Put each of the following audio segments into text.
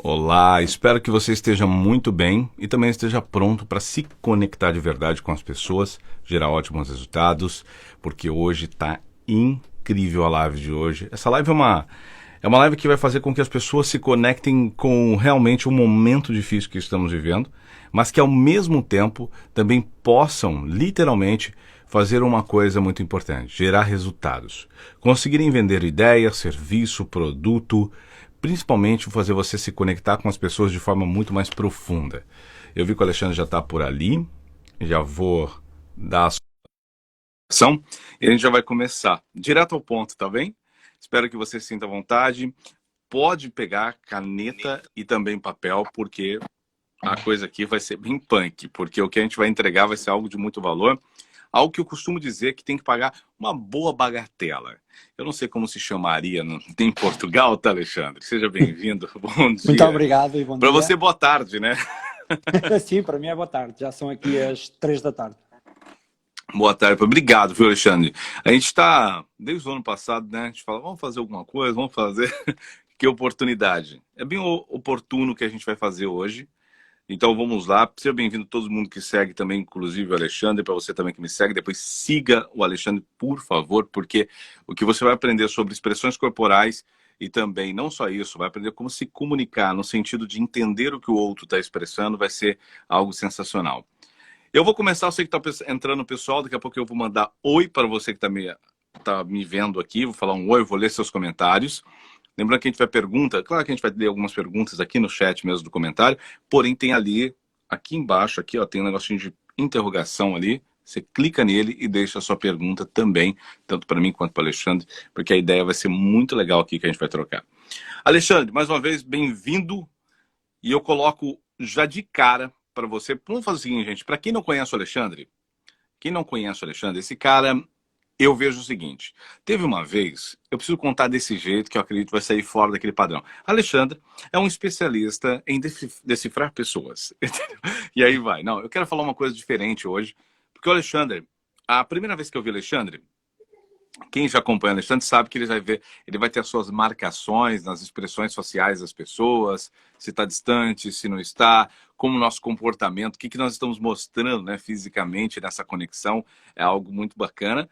Olá, espero que você esteja muito bem e também esteja pronto para se conectar de verdade com as pessoas, gerar ótimos resultados, porque hoje está incrível a live de hoje. Essa live é uma live que vai fazer com que as pessoas se conectem com realmente o momento difícil que estamos vivendo, mas que ao mesmo tempo também possam, literalmente, fazer uma coisa muito importante, gerar resultados. Conseguirem vender ideia, serviço, produto, principalmente fazer você se conectar com as pessoas de forma muito mais profunda. Eu vi que o Alexandre já está por ali, já vou dar a sua e a gente já vai começar direto ao ponto, tá bem? Espero que você sinta vontade. Pode pegar caneta e também papel, porque a coisa aqui vai ser bem punk, porque o que a gente vai entregar vai ser algo de muito valor. Algo que eu costumo dizer que tem que pagar uma boa bagatela. Eu não sei como se chamaria em Portugal, tá, Alexandre? Seja bem-vindo. Bom Muito dia. obrigado e bom Para dia. você, boa tarde, né? Sim, para mim é boa tarde. Já são aqui as 3 da tarde. Boa tarde. Obrigado, viu, Alexandre? A gente está, desde o ano passado, né? A gente fala, vamos fazer alguma coisa, vamos fazer. Que oportunidade. É bem oportuno o que a gente vai fazer hoje. Então vamos lá, seja bem-vindo todo mundo que segue também, inclusive o Alexandre, para você também que me segue, depois siga o Alexandre, por favor, porque o que você vai aprender sobre expressões corporais e também, não só isso, vai aprender como se comunicar no sentido de entender o que o outro está expressando, vai ser algo sensacional. Eu vou começar, eu sei que está entrando o pessoal, daqui a pouco eu vou mandar oi para você que tá me vendo aqui, vou falar um oi, vou ler seus comentários. Lembrando que a gente vai pergunta, claro que a gente vai ler algumas perguntas aqui no chat mesmo do comentário, porém tem ali, aqui embaixo, aqui ó, tem um negocinho de interrogação ali, você clica nele e deixa a sua pergunta também, tanto para mim quanto para o Alexandre, porque a ideia vai ser muito legal aqui que a gente vai trocar. Alexandre, mais uma vez, bem-vindo, e eu coloco já de cara para você, vamos fazer o seguinte, gente, para quem não conhece o Alexandre, esse cara... Eu vejo o seguinte, teve uma vez, eu preciso contar desse jeito que eu acredito vai sair fora daquele padrão. Alexandre é um especialista em decifrar pessoas. E aí vai. Não, eu quero falar uma coisa diferente hoje, porque o Alexandre, a primeira vez que eu vi o Alexandre, quem já acompanha o Alexandre sabe que ele vai ter as suas marcações nas expressões faciais das pessoas, se está distante, se não está, como o nosso comportamento, o que nós estamos mostrando, né, fisicamente nessa conexão, é algo muito bacana.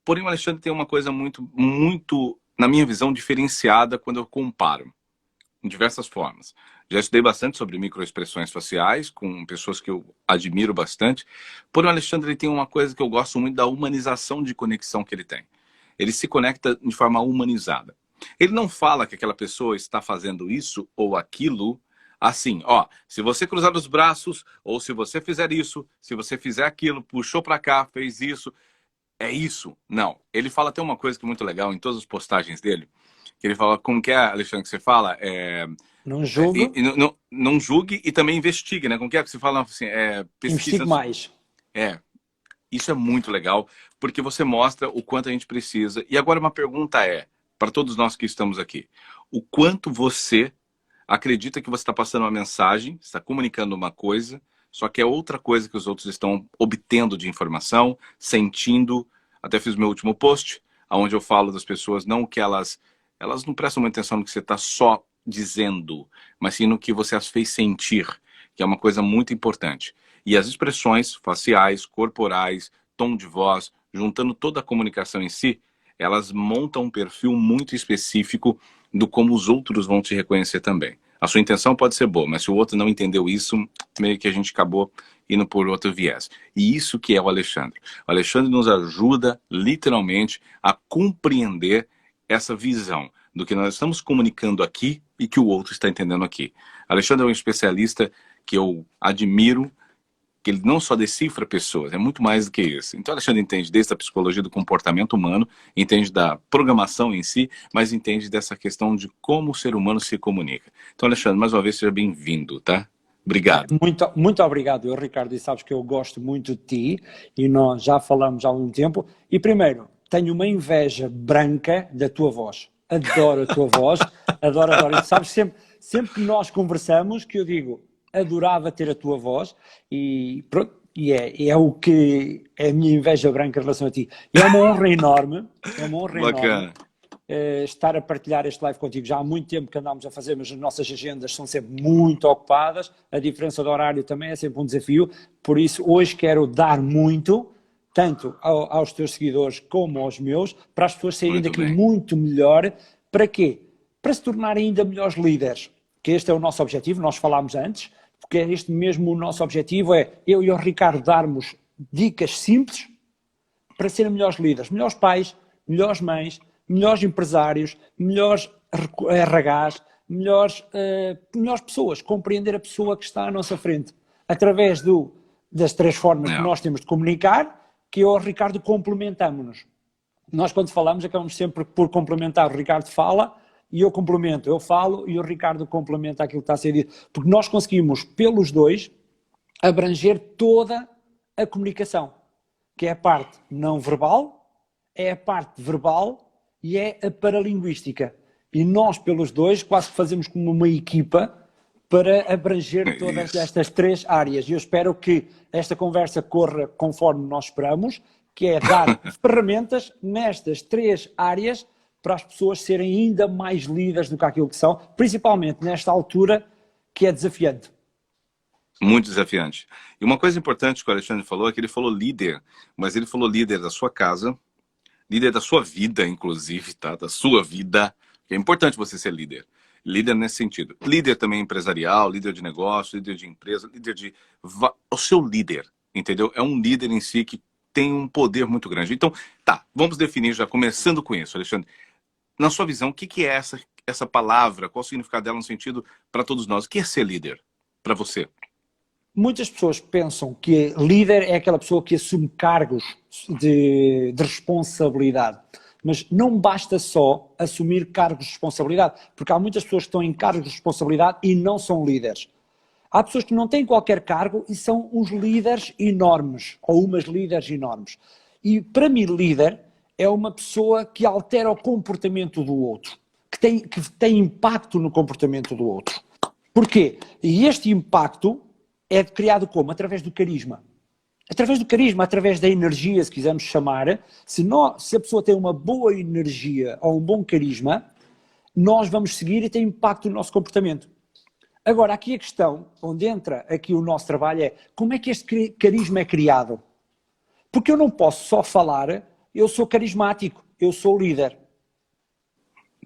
Porém, o Alexandre tem uma coisa muito, muito, na minha visão, diferenciada quando eu comparo, em diversas formas. Já estudei bastante sobre microexpressões faciais, com pessoas que eu admiro bastante. Porém, o Alexandre ele tem uma coisa que eu gosto muito da humanização de conexão que ele tem. Ele se conecta de forma humanizada. Ele não fala que aquela pessoa está fazendo isso ou aquilo assim, ó, se você cruzar os braços, ou se você fizer isso, se você fizer aquilo, puxou para cá, fez isso, é isso. Não. Ele fala até uma coisa que é muito legal em todas as postagens dele, que ele fala, como que é, Alexandre, que você fala? Não julgo, Não julgue e também investigue, né? Como que é que você fala assim? Pesquisa. investigo mais. É, isso é muito legal, porque você mostra o quanto a gente precisa. E agora uma pergunta para todos nós que estamos aqui, o quanto você acredita que você está passando uma mensagem, está comunicando uma coisa, só que é outra coisa que os outros estão obtendo de informação, sentindo. Até fiz meu último post, onde eu falo das pessoas, não que elas não prestam muita atenção no que você está só dizendo, mas sim no que você as fez sentir, que é uma coisa muito importante. E as expressões faciais, corporais, tom de voz, juntando toda a comunicação em si, elas montam um perfil muito específico do como os outros vão te reconhecer também. A sua intenção pode ser boa, mas se o outro não entendeu isso, meio que a gente acabou indo por outro viés. E isso que é o Alexandre. O Alexandre nos ajuda, literalmente, a compreender essa visão do que nós estamos comunicando aqui e que o outro está entendendo aqui. Alexandre é um especialista que eu admiro, que ele não só decifra pessoas, é muito mais do que isso. Então, Alexandre entende desde a psicologia do comportamento humano, entende da programação em si, mas entende dessa questão de como o ser humano se comunica. Então, Alexandre, mais uma vez, seja bem-vindo, tá? Obrigado. Muito obrigado, Ricardo, e sabes que eu gosto muito de ti, e nós já falamos há algum tempo, e primeiro, tenho uma inveja branca da tua voz. Adoro a tua voz, adoro. E sabes, sempre que nós conversamos, que eu digo, adorava ter a tua voz, e pronto, é o que é a minha inveja branca em relação a ti. E é uma honra enorme, Bacana. estar a partilhar este live contigo. Já há muito tempo que andamos a fazer, mas as nossas agendas são sempre muito ocupadas, a diferença de horário também é sempre um desafio, por isso hoje quero dar muito, tanto aos teus seguidores como aos meus, para as pessoas saírem daqui muito melhor. Para quê? Para se tornarem ainda melhores líderes, que este é o nosso objetivo, nós falámos antes, porque é este mesmo o nosso objetivo, é eu e o Ricardo darmos dicas simples para serem melhores líderes, melhores pais, melhores mães, melhores empresários, melhores RHs, melhores pessoas, compreender a pessoa que está à nossa frente, através das 3 formas que nós temos de comunicar, que eu e o Ricardo complementamos-nos. Nós quando falamos acabamos sempre por complementar, o Ricardo fala e eu complemento, eu falo e o Ricardo complementa aquilo que está a ser dito, porque nós conseguimos, pelos dois, abranger toda a comunicação, que é a parte não verbal, é a parte verbal e é a paralinguística. E nós, pelos dois, quase que fazemos como uma equipa para abranger todas estas 3 áreas. E eu espero que esta conversa corra conforme nós esperamos, que é dar ferramentas nestas 3 áreas para as pessoas serem ainda mais líderes do que aquilo que são, principalmente nesta altura que é desafiante. Muito desafiante. E uma coisa importante que o Alexandre falou é que ele falou líder, mas ele falou líder da sua casa, líder da sua vida, inclusive, tá? Da sua vida. É importante você ser líder. Líder nesse sentido. Líder também empresarial, líder de negócio, líder de empresa, líder de... O seu líder, entendeu? É um líder em si que tem um poder muito grande. Então, tá, vamos definir já, começando com isso, Alexandre. Na sua visão, o que é essa palavra? Qual o significado dela no sentido para todos nós? O que é ser líder para você? Muitas pessoas pensam que líder é aquela pessoa que assume cargos de responsabilidade. Mas não basta só assumir cargos de responsabilidade, porque há muitas pessoas que estão em cargos de responsabilidade e não são líderes. Há pessoas que não têm qualquer cargo e são uns líderes enormes, ou umas líderes enormes. E para mim, líder é uma pessoa que altera o comportamento do outro, que tem impacto no comportamento do outro. Porquê? E este impacto é criado como? Através do carisma. Através do carisma, através da energia, se quisermos chamar. Se a pessoa tem uma boa energia ou um bom carisma, nós vamos seguir e tem impacto no nosso comportamento. Agora, aqui a questão, onde entra aqui o nosso trabalho é como é que este carisma é criado? Porque eu não posso só falar, eu sou carismático, eu sou líder.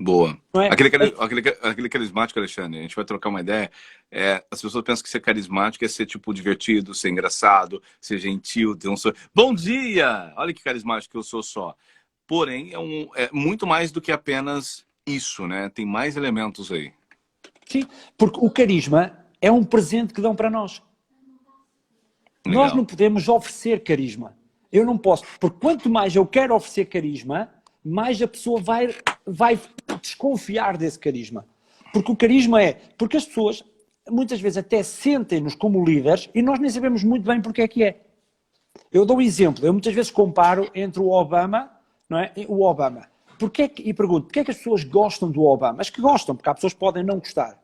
Boa. Não é? Aquele carismático, Alexandre, a gente vai trocar uma ideia. As pessoas pensam que ser carismático é ser, tipo, divertido, ser engraçado, ser gentil, ter um sorriso. Bom dia! Olha que carismático que eu sou só. Porém, é muito mais do que apenas isso, né? Tem mais elementos aí. Sim, porque o carisma é um presente que dão para nós. Legal. Nós não podemos oferecer carisma. Eu não posso. Porque quanto mais eu quero oferecer carisma, mais a pessoa vai desconfiar desse carisma. Porque o carisma porque as pessoas muitas vezes até sentem-nos como líderes e nós nem sabemos muito bem porque é que é. Eu dou um exemplo, eu muitas vezes comparo entre o Obama, não é? E o Obama. E pergunto, porquê é que as pessoas gostam do Obama? As que gostam, porque há pessoas que podem não gostar.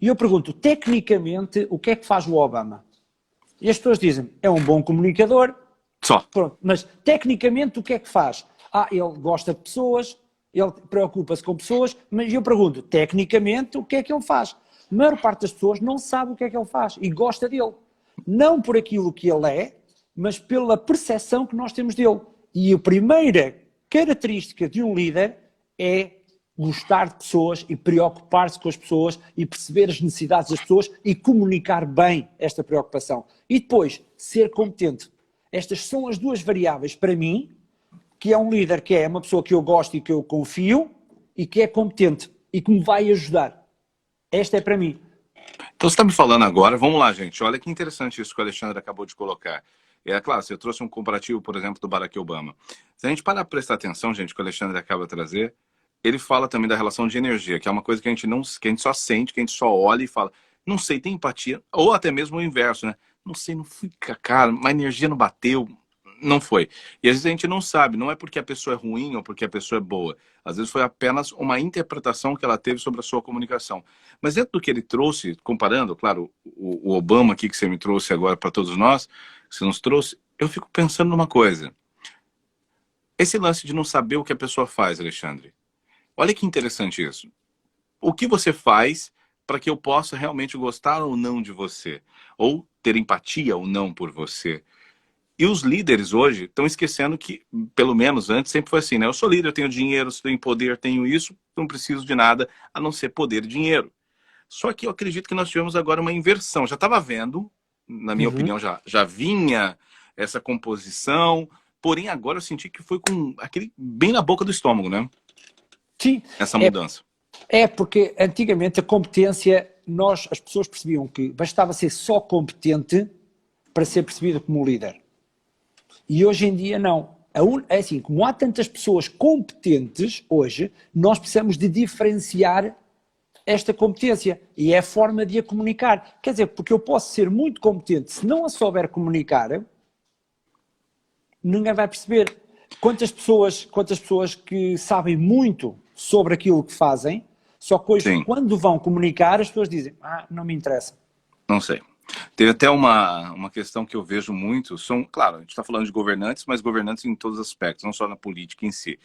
E eu pergunto, tecnicamente, o que é que faz o Obama? E as pessoas dizem, é um bom comunicador. Só. Pronto, mas tecnicamente o que é que faz? Ele gosta de pessoas, ele preocupa-se com pessoas, mas eu pergunto, tecnicamente, o que é que ele faz? A maior parte das pessoas não sabe o que é que ele faz e gosta dele. Não por aquilo que ele é, mas pela percepção que nós temos dele. E a primeira característica de um líder é gostar de pessoas e preocupar-se com as pessoas e perceber as necessidades das pessoas e comunicar bem esta preocupação. E depois, ser competente. Estas são as 2 variáveis para mim, que é um líder que é uma pessoa que eu gosto e que eu confio e que é competente e que me vai ajudar. Esta é para mim. Então você está me falando agora, vamos lá, gente, olha que interessante isso que o Alexandre acabou de colocar. Claro, você trouxe um comparativo, por exemplo, do Barack Obama. Se a gente parar para prestar atenção, gente, que o Alexandre acaba de trazer, ele fala também da relação de energia, que é uma coisa que a gente só sente, que a gente só olha e fala, não sei, tem empatia, ou até mesmo o inverso, né? Não sei, não fui, cara, a energia não bateu, não foi. E às vezes a gente não sabe, não é porque a pessoa é ruim ou porque a pessoa é boa. Às vezes foi apenas uma interpretação que ela teve sobre a sua comunicação. Mas dentro do que ele trouxe, comparando, claro, o Obama aqui que você me trouxe agora para todos nós, que você nos trouxe, eu fico pensando numa coisa. Esse lance de não saber o que a pessoa faz, Alexandre, Olha que interessante isso. O que você faz para que eu possa realmente gostar ou não de você? Ou ter empatia ou não por você? E os líderes hoje estão esquecendo que, pelo menos antes, sempre foi assim, né? Eu sou líder, eu tenho dinheiro, eu tenho poder, tenho isso, não preciso de nada a não ser poder e dinheiro. Só que eu acredito que nós tivemos agora uma inversão. Já estava vendo, na minha Uhum. opinião, já vinha essa composição, porém agora eu senti que foi com aquele bem na boca do estômago, né? Sim, Essa é, mudança. é porque antigamente a competência, as pessoas percebiam que bastava ser só competente para ser percebido como líder. E hoje em dia não. É assim, como há tantas pessoas competentes hoje, nós precisamos de diferenciar esta competência e é a forma de a comunicar. Quer dizer, porque eu posso ser muito competente, se não a souber comunicar, ninguém vai perceber. Quantas pessoas que sabem muito sobre aquilo que fazem, só que hoje, Sim, quando vão comunicar, as pessoas dizem, não me interessa. não sei. Teve até uma questão que eu vejo muito, são, claro, a gente está falando de governantes, mas governantes em todos os aspectos, não só na política em si.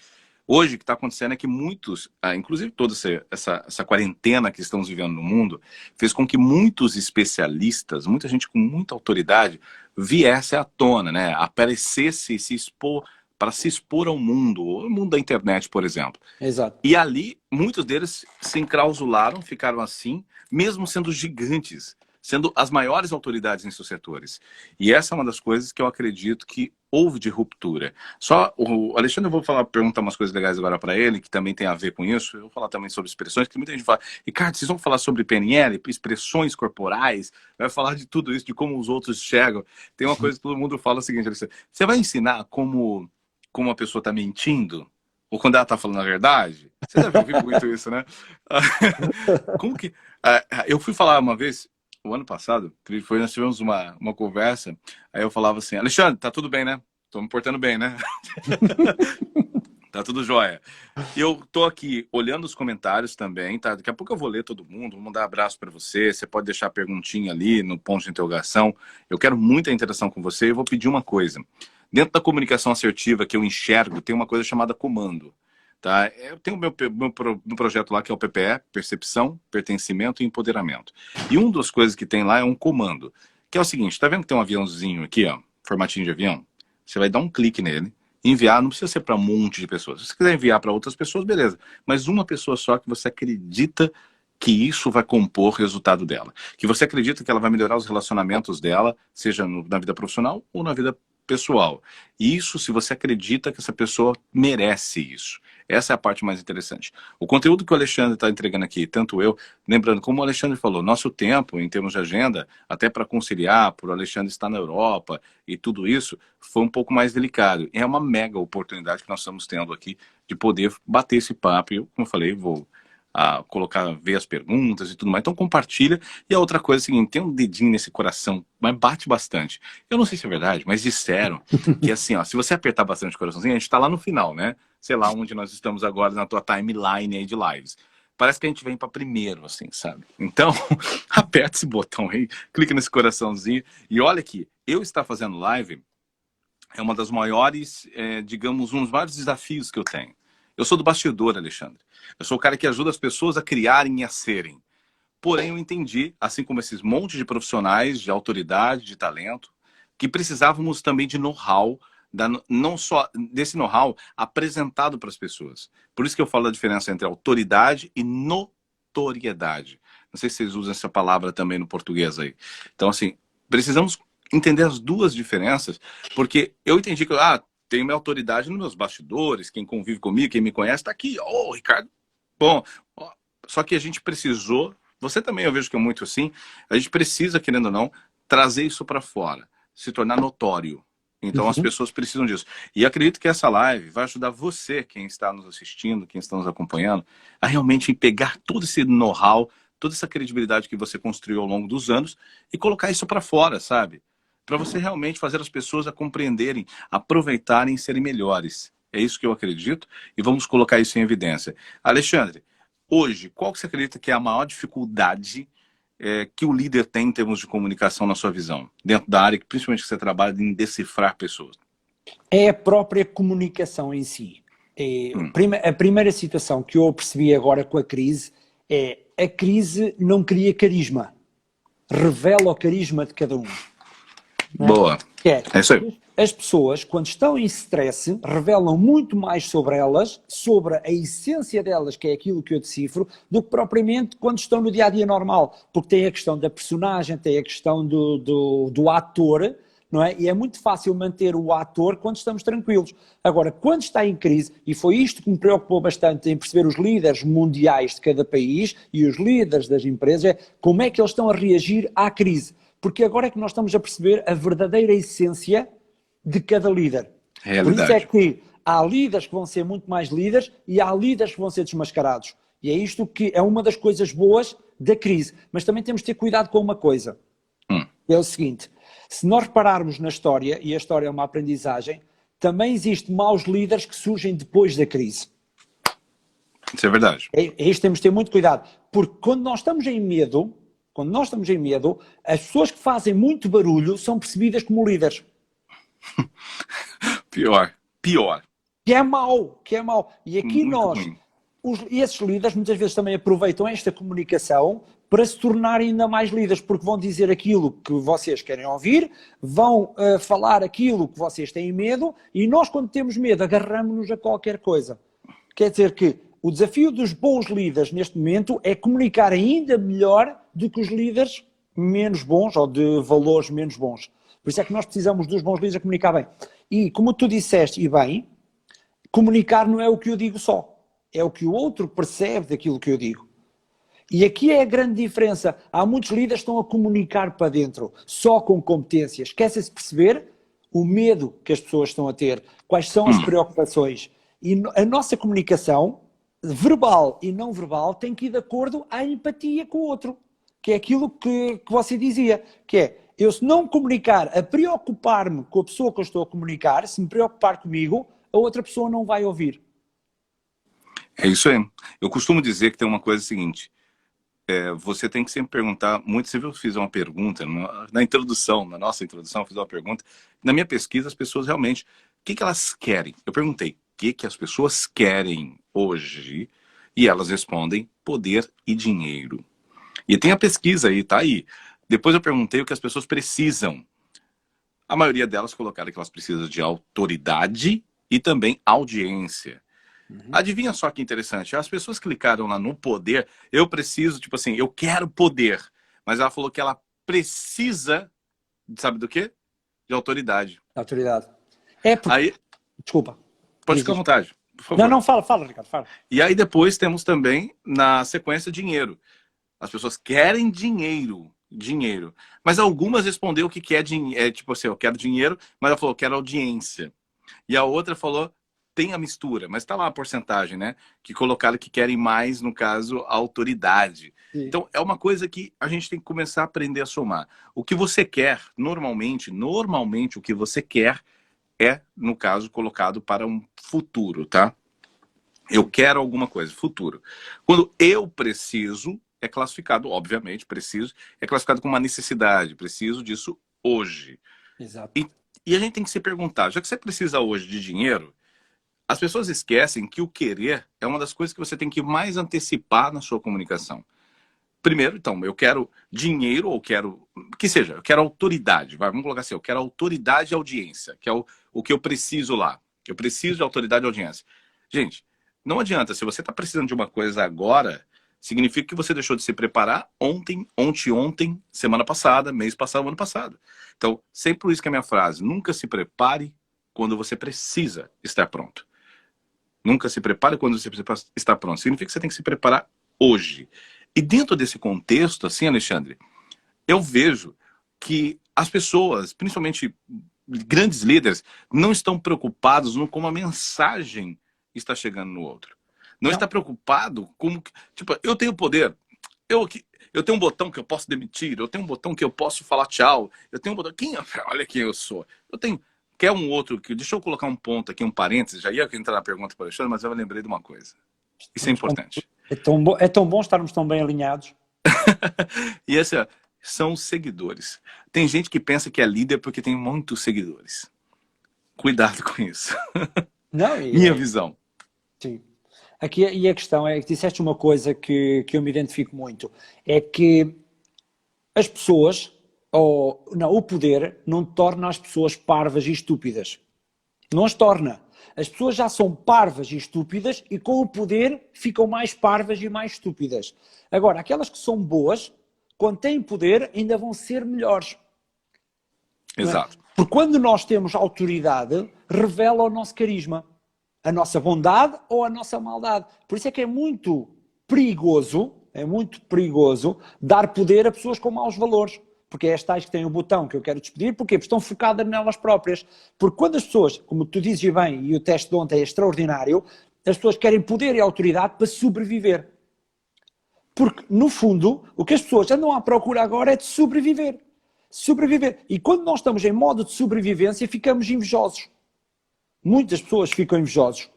Hoje, o que está acontecendo é que muitos, inclusive toda essa quarentena que estamos vivendo no mundo, fez com que muitos especialistas, muita gente com muita autoridade, viesse à tona, né? Aparecesse e se expor, para se expor ao mundo, o mundo da internet, por exemplo. Exato. E ali, muitos deles se enclausularam, ficaram assim, mesmo sendo gigantes, sendo as maiores autoridades em seus setores. E essa é uma das coisas que eu acredito que houve de ruptura. Só o Alexandre, eu vou perguntar umas coisas legais agora para ele, que também tem a ver com isso. Eu vou falar também sobre expressões, que muita gente fala, Ricardo, vocês vão falar sobre PNL, expressões corporais, vai falar de tudo isso, de como os outros chegam. Tem uma coisa que todo mundo fala o seguinte, Alexandre, você vai ensinar como a pessoa está mentindo? Ou quando ela tá falando a verdade? Você deve ouvir muito isso, né? Como que. Eu fui falar uma vez, o ano passado, nós tivemos uma conversa, aí eu falava assim, Alexandre, tá tudo bem, né? Tô me portando bem, né? Tá tudo jóia. E eu tô aqui olhando os comentários também, tá? Daqui a pouco eu vou ler todo mundo, vou mandar abraço para você, você pode deixar a perguntinha ali no ponto de interrogação. Eu quero muita interação com você e eu vou pedir uma coisa. Dentro da comunicação assertiva que eu enxergo, tem uma coisa chamada comando. Tá? Eu tenho o meu projeto lá que é o PPE, Percepção, Pertencimento e Empoderamento. E uma das coisas que tem lá é um comando, que é o seguinte, tá vendo que tem um aviãozinho aqui, ó, formatinho de avião? Você vai dar um clique nele, enviar, não precisa ser para um monte de pessoas. Se você quiser enviar para outras pessoas, beleza. Mas uma pessoa só que você acredita que isso vai compor o resultado dela. Que você acredita que ela vai melhorar os relacionamentos dela, seja na vida profissional ou na vida pessoal. E isso, se você acredita que essa pessoa merece isso. Essa é a parte mais interessante. O conteúdo que o Alexandre está entregando aqui, tanto eu, lembrando, como o Alexandre falou, nosso tempo, em termos de agenda, até para conciliar, por o Alexandre estar na Europa e tudo isso, foi um pouco mais delicado. É uma mega oportunidade que nós estamos tendo aqui de poder bater esse papo. E eu, como eu falei, vou colocar, ver as perguntas e tudo mais. Então compartilha. E a outra coisa é a seguinte, tem um dedinho nesse coração, mas bate bastante. Eu não sei se é verdade, mas disseram que assim, ó, se você apertar bastante o coraçãozinho, a gente tá lá no final, né? Sei lá onde nós estamos agora na tua timeline aí de lives. Parece que a gente vem para primeiro, assim, sabe? Então, aperta esse botão aí, clica nesse coraçãozinho e olha aqui, eu estar fazendo live é uma das maiores, digamos, um dos maiores desafios que eu tenho. Eu sou do bastidor, Alexandre. Eu sou o cara que ajuda as pessoas a criarem e a serem. Porém, eu entendi, assim como esses montes de profissionais, de autoridade, de talento, que precisávamos também de know-how, não só desse know-how apresentado para as pessoas. Por isso que eu falo da diferença entre autoridade e notoriedade. Não sei se vocês usam essa palavra também no português aí. Então, assim, precisamos entender as duas diferenças, porque eu entendi que, tenho minha autoridade nos meus bastidores, quem convive comigo, quem me conhece, está aqui. Ô, Ricardo, bom. Só que a gente precisou, você também eu vejo que é muito assim, a gente precisa, querendo ou não, trazer isso para fora, se tornar notório. Então as Uhum. pessoas precisam disso. E acredito que essa live vai ajudar você, quem está nos assistindo, quem está nos acompanhando, a realmente pegar todo esse know-how, toda essa credibilidade que você construiu ao longo dos anos e colocar isso para fora, sabe? Para você realmente fazer as pessoas a compreenderem, aproveitarem e serem melhores. É isso que eu acredito e vamos colocar isso em evidência. Alexandre, hoje, qual que você acredita que é a maior dificuldade que o líder tem em termos de comunicação na sua visão? Dentro da área, que principalmente que você trabalha em decifrar pessoas. É a própria comunicação em si. A primeira situação que eu percebi agora com a crise é a crise não cria carisma, revela o carisma de cada um. Boa. É isso aí. As pessoas, quando estão em stress, revelam muito mais sobre elas, sobre a essência delas, que é aquilo que eu decifro, do que propriamente quando estão no dia-a-dia normal. Porque tem a questão da personagem, tem a questão do ator, não é? E é muito fácil manter o ator quando estamos tranquilos. Agora, quando está em crise, e foi isto que me preocupou bastante em perceber os líderes mundiais de cada país e os líderes das empresas, é como é que eles estão a reagir à crise. Porque agora é que nós estamos a perceber a verdadeira essência de cada líder. Por isso é que há líderes que vão ser muito mais líderes e há líderes que vão ser desmascarados. E é isto que é uma das coisas boas da crise. Mas também temos de ter cuidado com uma coisa. É o seguinte, se nós repararmos na história, e a história é uma aprendizagem, também existem maus líderes que surgem depois da crise. Isso é verdade. É isto que temos de ter muito cuidado. Porque quando nós estamos em medo, as pessoas que fazem muito barulho são percebidas como líderes. Pior. Que é mau. E aqui esses líderes muitas vezes também aproveitam esta comunicação para se tornarem ainda mais líderes, porque vão dizer aquilo que vocês querem ouvir, vão falar aquilo que vocês têm medo, e nós, quando temos medo, agarramos-nos a qualquer coisa. Quer dizer que o desafio dos bons líderes neste momento é comunicar ainda melhor do que os líderes menos bons ou de valores menos bons. Por isso é que nós precisamos dos bons líderes a comunicar bem. E como tu disseste, e bem, comunicar não é o que eu digo só. É o que o outro percebe daquilo que eu digo. E aqui é a grande diferença. Há muitos líderes que estão a comunicar para dentro, só com competências. Esquecem-se de perceber o medo que as pessoas estão a ter, quais são as preocupações. E a nossa comunicação, verbal e não verbal, tem que ir de acordo à empatia com o outro. Que é aquilo que você dizia, que é, eu se não comunicar, a preocupar-me com a pessoa que eu estou a comunicar, se me preocupar comigo, a outra pessoa não vai ouvir. É isso aí. Eu costumo dizer que tem uma coisa seguinte, você tem que sempre perguntar, muito, você viu que eu fiz uma pergunta, na introdução, na nossa introdução, eu fiz uma pergunta, na minha pesquisa as pessoas realmente, o que elas querem? Eu perguntei, o que as pessoas querem hoje? E elas respondem, poder e dinheiro. E tem a pesquisa aí, tá aí. Depois eu perguntei o que as pessoas precisam. A maioria delas colocaram que elas precisam de autoridade e também audiência. Adivinha só que interessante, as pessoas clicaram lá no poder, eu preciso, tipo assim, eu quero poder, mas ela falou que ela precisa, sabe do quê? De autoridade. Autoridade. Aí, desculpa. Pode ficar à vontade, por favor. Não, fala, Ricardo, fala. E aí depois temos também, na sequência, dinheiro. As pessoas querem dinheiro. Mas algumas respondeu que quer dinheiro, tipo assim, eu quero dinheiro, mas ela falou, eu quero audiência. E a outra falou, tem a mistura, mas tá lá a porcentagem, né? Que colocaram que querem mais, no caso, a autoridade. Sim. Então, é uma coisa que a gente tem que começar a aprender a somar. O que você quer, normalmente o que você quer é, no caso, colocado para um futuro, tá? Eu quero alguma coisa, futuro. Quando eu preciso, é classificado, obviamente, preciso, é classificado como uma necessidade, preciso disso hoje. Exato. E a gente tem que se perguntar, já que você precisa hoje de dinheiro, as pessoas esquecem que o querer é uma das coisas que você tem que mais antecipar na sua comunicação. Primeiro, então, eu quero dinheiro ou quero... que seja, eu quero autoridade. Vamos colocar assim, eu quero autoridade e audiência, que é o que eu preciso lá. Eu preciso de autoridade e audiência. Gente, não adianta, se você está precisando de uma coisa agora, significa que você deixou de se preparar ontem, semana passada, mês passado, ano passado. Então, sempre por isso que é a minha frase, nunca se prepare quando você precisa estar pronto. Nunca se prepare quando você está pronto. Significa que você tem que se preparar hoje. E dentro desse contexto, assim, Alexandre, eu vejo que as pessoas, principalmente grandes líderes, não estão preocupados no como a mensagem está chegando no outro. Não está preocupado como... Tipo, eu tenho poder. Eu tenho um botão que eu posso demitir. Eu tenho um botão que eu posso falar tchau. Eu tenho um botão... Olha quem eu sou. Eu tenho... Quer um outro... Deixa eu colocar um ponto aqui, um parênteses. Já ia entrar na pergunta para o Alexandre, mas eu lembrei de uma coisa. Isso é importante. É tão bom estarmos tão bem alinhados. E esse são os seguidores. Tem gente que pensa que é líder porque tem muitos seguidores. Cuidado com isso. Não, Minha visão. Sim. Aqui, e a questão é que disseste uma coisa que eu me identifico muito, é que as pessoas, ou não, o poder não torna as pessoas parvas e estúpidas. Não as torna. As pessoas já são parvas e estúpidas e com o poder ficam mais parvas e mais estúpidas. Agora, aquelas que são boas, quando têm poder, ainda vão ser melhores. Não é? Exato. Porque quando nós temos autoridade, revela o nosso carisma, a nossa bondade ou a nossa maldade. Por isso é que é muito perigoso dar poder a pessoas com maus valores. Porque é as tais que têm o botão que eu quero despedir, porquê? Porque estão focadas nelas próprias. Porque quando as pessoas, como tu dizes bem, e o teste de ontem é extraordinário, as pessoas querem poder e autoridade para sobreviver. Porque, no fundo, o que as pessoas andam à procura agora é de sobreviver. Sobreviver. E quando nós estamos em modo de sobrevivência, ficamos invejosos. Muitas pessoas ficam invejosos.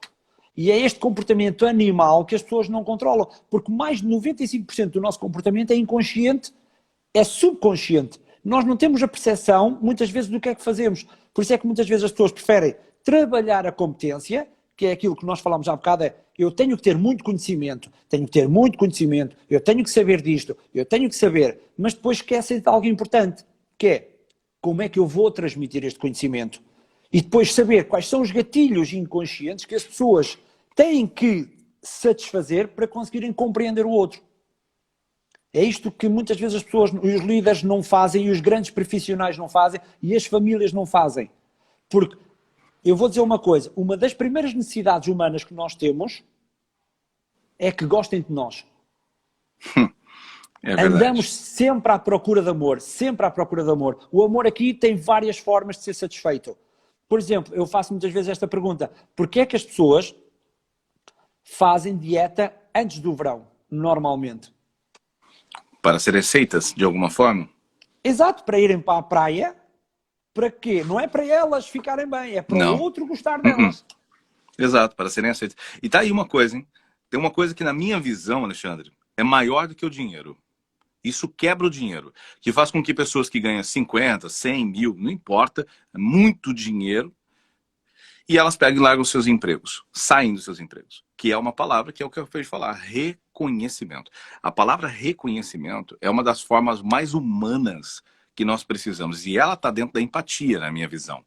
E é este comportamento animal que as pessoas não controlam. Porque mais de 95% do nosso comportamento é inconsciente, é subconsciente. Nós não temos a percepção, muitas vezes, do que é que fazemos. Por isso é que muitas vezes as pessoas preferem trabalhar a competência, que é aquilo que nós falámos há bocado, é eu tenho que ter muito conhecimento, eu tenho que saber disto, eu tenho que saber, mas depois esquecem de algo importante, que é como é que eu vou transmitir este conhecimento. E depois saber quais são os gatilhos inconscientes que as pessoas têm que satisfazer para conseguirem compreender o outro. É isto que muitas vezes as pessoas, os líderes não fazem, e os grandes profissionais não fazem, e as famílias não fazem. Porque, eu vou dizer uma coisa, uma das primeiras necessidades humanas que nós temos é que gostem de nós. É verdade. Andamos sempre à procura de amor, sempre à procura de amor. O amor aqui tem várias formas de ser satisfeito. Por exemplo, eu faço muitas vezes esta pergunta, porquê é que as pessoas fazem dieta antes do verão, normalmente? Para ser aceitas de alguma forma? Exato, para irem para a praia, para quê? Não é para elas ficarem bem, é para Não. o outro gostar delas. Exato, para serem aceitas. E tá aí uma coisa, hein? Tem uma coisa que na minha visão, Alexandre, é maior do que o dinheiro. Isso quebra o dinheiro, que faz com que pessoas que ganham 50, 100 mil, não importa, muito dinheiro, e elas pegam e largam os seus empregos, saem dos seus empregos, que é uma palavra que é o que eu acabei de falar, reconhecimento. A palavra reconhecimento é uma das formas mais humanas que nós precisamos, e ela está dentro da empatia, na minha visão.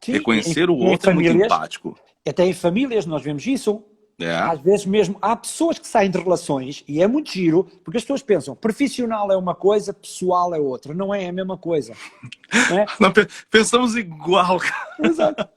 Sim, Reconhecer o outro é muito empático. Até em famílias nós vemos isso. É. Às vezes mesmo, há pessoas que saem de relações, e é muito giro, porque as pessoas pensam, profissional é uma coisa, pessoal é outra. Não é a mesma coisa. Não é? Não, pensamos igual. Exato.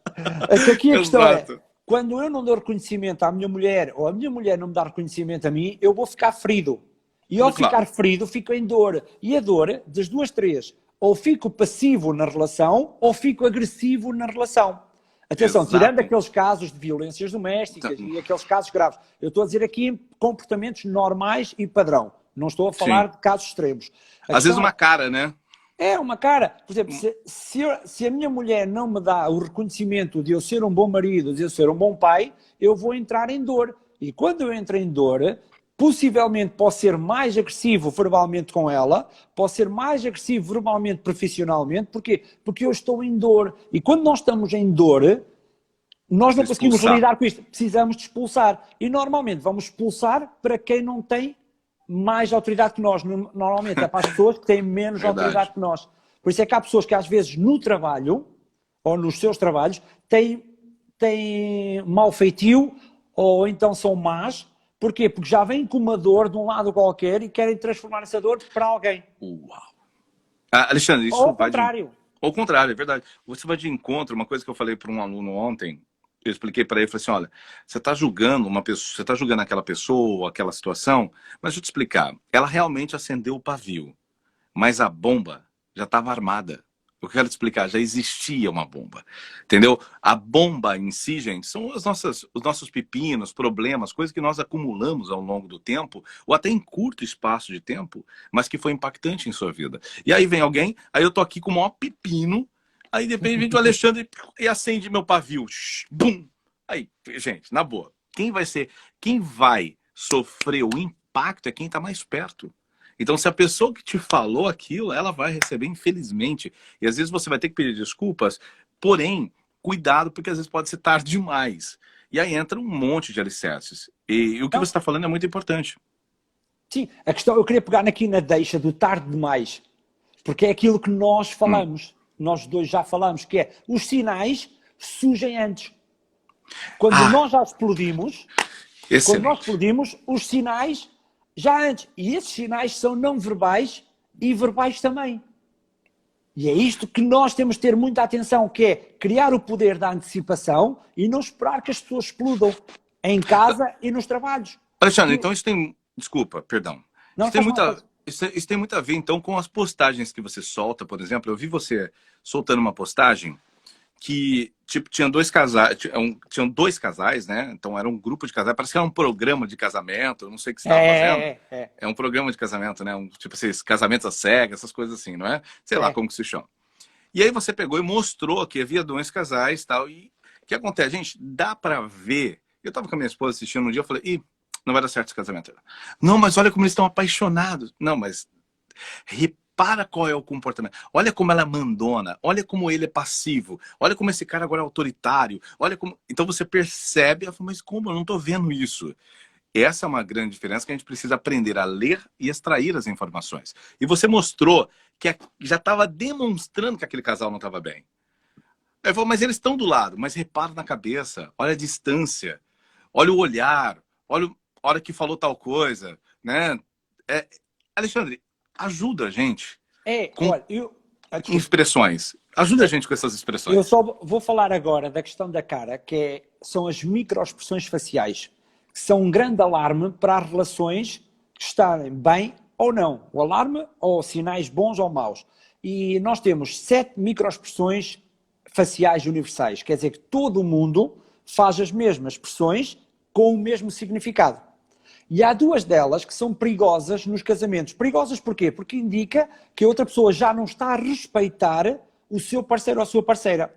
Aqui a questão Exato. é, quando eu não dou reconhecimento à minha mulher, ou a minha mulher não me dá reconhecimento a mim, eu vou ficar ferido. E ao Claro. ficar ferido, fico em dor. E a dor, das duas, três, ou fico passivo na relação, ou fico agressivo na relação. Atenção, Exato. tirando aqueles casos de violências domésticas e aqueles casos graves. Eu estou a dizer aqui comportamentos normais e padrão. Não estou a falar de casos extremos. Às vezes uma cara, né? É uma cara. Por exemplo, se a minha mulher não me dá o reconhecimento de eu ser um bom marido, de eu ser um bom pai, eu vou entrar em dor. E quando eu entro em dor, possivelmente posso ser mais agressivo verbalmente com ela, posso ser mais agressivo verbalmente profissionalmente. Porquê? Porque eu estou em dor. E quando nós estamos em dor, nós não conseguimos lidar com isto. Precisamos de expulsar. E normalmente vamos expulsar para quem não tem mais autoridade que nós. Normalmente é para as pessoas que têm menos autoridade que nós. Por isso é que há pessoas que às vezes no trabalho, ou nos seus trabalhos, têm mau feitio, ou então são más. Porquê? Porque já vêm com uma dor de um lado qualquer e querem transformar essa dor para alguém. Uau! Alexandre, isso ou ao vai contrário. Ao contrário, é verdade. Você vai de encontro, uma coisa que eu falei para um aluno ontem, eu expliquei para ele, falei assim, olha, você está julgando uma pessoa, você está julgando aquela pessoa, aquela situação, mas deixa eu te explicar, ela realmente acendeu o pavio, mas a bomba já estava armada. Eu quero te explicar, já existia uma bomba, entendeu? A bomba em si, gente, são os nossos pepinos, problemas, coisas que nós acumulamos ao longo do tempo, ou até em curto espaço de tempo, mas que foi impactante em sua vida. E aí vem alguém, aí eu tô aqui com o maior pepino, aí de repente vem o Alexandre e acende meu pavio. Bum! Aí, gente, na boa, quem vai sofrer o impacto é quem está mais perto. Então, se a pessoa que te falou aquilo, ela vai receber, infelizmente. E às vezes você vai ter que pedir desculpas, porém, cuidado, porque às vezes pode ser tarde demais. E aí entra um monte de alicerces. E o que Não, você está falando é muito importante. sim, a questão, eu queria pegar aqui na deixa do tarde demais, porque é aquilo que nós Hum. falamos, nós dois já falamos, que é os sinais surgem antes. Quando Ah, nós já explodimos, quando nós excelente. explodimos, os sinais já antes. E esses sinais são não verbais e verbais também. E é isto que nós temos de ter muita atenção, que é criar o poder da antecipação e não esperar que as pessoas explodam em casa e nos trabalhos. Alexandre, Que... então isso tem... Desculpa, perdão. Não faz mal, faz... Isso tem muito a ver, então, com as postagens que você solta, por exemplo. Eu vi você soltando uma postagem que, tipo, tinha dois casais, tinham dois casais, né? Então era um grupo de casais, parece que era um programa de casamento, eu não sei o que você estava fazendo. É. É um programa de casamento, né? Tipo, esses casamentos às cegas, essas coisas assim, não é? Sei lá É. como que se chama. E aí você pegou e mostrou que havia dois casais e tal. E o que acontece, gente? Dá pra ver. Eu tava com a minha esposa assistindo um dia, eu falei, ih, não vai dar certo esse casamento. Não, mas olha como eles estão apaixonados. Não, mas repara qual é o comportamento. Olha como ela é mandona. Olha como ele é passivo. Olha como esse cara agora é autoritário. Olha como... Então você percebe, ela fala, mas como? Eu não tô vendo isso. Essa é uma grande diferença que a gente precisa aprender a ler e extrair as informações. E você mostrou que já estava demonstrando que aquele casal não estava bem. Aí falou, mas eles estão do lado, mas repara na cabeça, olha a distância, olha o olhar, olha a hora que falou tal coisa, né? É, Alexandre, ajuda a gente com Olha, desculpe. expressões. Ajuda a gente com essas Eu expressões. só vou falar agora da questão da cara, são as microexpressões faciais, que são um grande alarme para as relações que estarem bem ou não. O alarme ou sinais bons ou maus. E nós temos 7 microexpressões faciais universais, quer dizer que todo o mundo faz as mesmas expressões com o mesmo significado. E há 2 delas que são perigosas nos casamentos. Perigosas porquê? Porque indica que a outra pessoa já não está a respeitar o seu parceiro ou a sua parceira.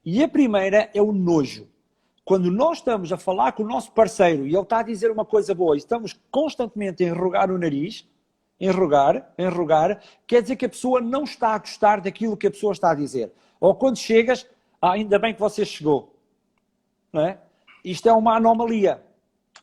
E a primeira é o nojo. Quando nós estamos a falar com o nosso parceiro e ele está a dizer uma coisa boa e estamos constantemente a enrugar o nariz, enrugar, quer dizer que a pessoa não está a gostar daquilo que a pessoa está a dizer. Ou quando chegas, ainda bem que você chegou. Não é? Isto é uma anomalia.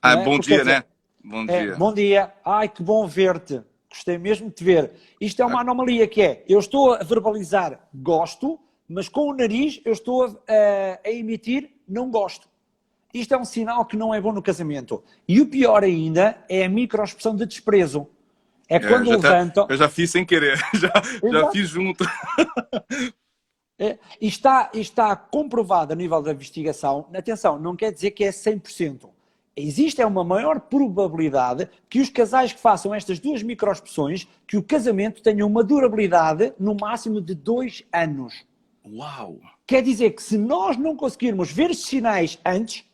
Ah, Não é? bom Porque, quer dia, dizer, né? Bom dia. bom dia, ai que bom ver-te, gostei mesmo de te ver. Isto é uma anomalia que é, eu estou a verbalizar gosto, mas com o nariz eu estou a emitir não gosto. Isto é um sinal que não é bom no casamento. E o pior ainda é a microexpressão de desprezo. É quando levantam... Eu já fiz sem querer, já Exato. fiz junto. E está comprovado a nível da investigação, atenção, não quer dizer que é 100%. Existe uma maior probabilidade que os casais que façam estas 2 microexpressões, que o casamento tenha uma durabilidade no máximo de 2 anos. Uau! Quer dizer que se nós não conseguirmos ver estes sinais antes,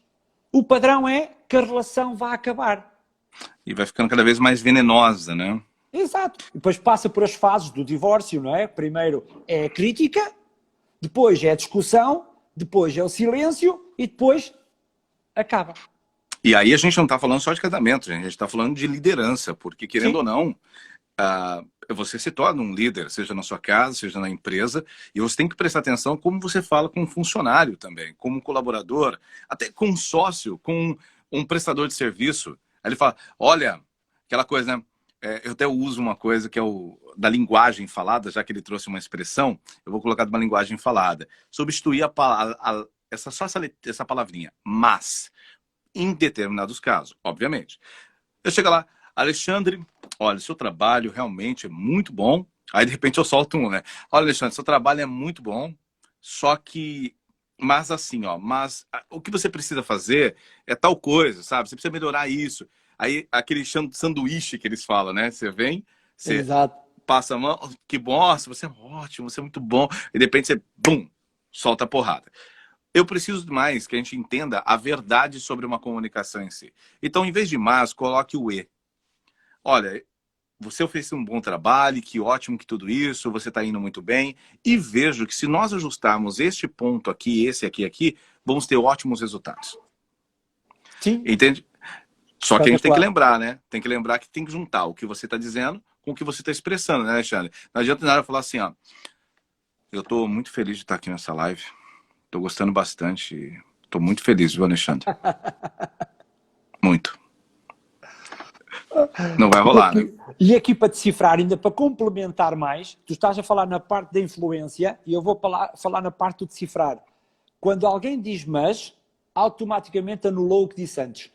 o padrão é que a relação vai acabar. E vai ficando cada vez mais venenosa, né? Exato. Depois passa por as fases do divórcio, não é? Primeiro é a crítica, depois é a discussão, depois é o silêncio e depois acaba. E aí a gente não está falando só de casamento, gente. A gente está falando de liderança, porque querendo Sim. ou não, você se torna um líder, seja na sua casa, seja na empresa, e você tem que prestar atenção como você fala com um funcionário também, como um colaborador, até com um sócio, com um prestador de serviço. Aí ele fala, olha, aquela coisa, né? Eu até uso uma coisa que é da linguagem falada, já que ele trouxe uma expressão, eu vou colocar de uma linguagem falada. Substituir essa palavrinha, mas, em determinados casos, obviamente. Eu chego lá, Alexandre, olha, seu trabalho realmente é muito bom. Aí, de repente, eu solto um, né? Olha, Alexandre, seu trabalho é muito bom, só que... Mas assim, ó, o que você precisa fazer é tal coisa, sabe? Você precisa melhorar isso. Aí, aquele sanduíche que eles falam, né? Você vem, você Exato. passa a mão, que bom, nossa, você é ótimo, você é muito bom. E de repente você, bum, solta a porrada. Eu preciso mais que a gente entenda a verdade sobre uma comunicação em si. Então, em vez de mas, coloque o e. Olha, você fez um bom trabalho, que ótimo que tudo isso, você está indo muito bem. E vejo que se nós ajustarmos este ponto aqui, esse aqui, vamos ter ótimos resultados. Sim. Entende? Só que a gente tem que Espetacular. lembrar, né? Tem que lembrar que tem que juntar o que você está dizendo com o que você está expressando, né, Alexandre? Não adianta nada falar assim, ó. Eu estou muito feliz de estar aqui nessa live. Estou gostando bastante. Tô muito feliz, viu, Alexandre? Muito. Não vai rolar, né? E aqui para decifrar, ainda para complementar mais, tu estás a falar na parte da influência e eu vou falar na parte do decifrar. Quando alguém diz mas, automaticamente anulou o que disse antes.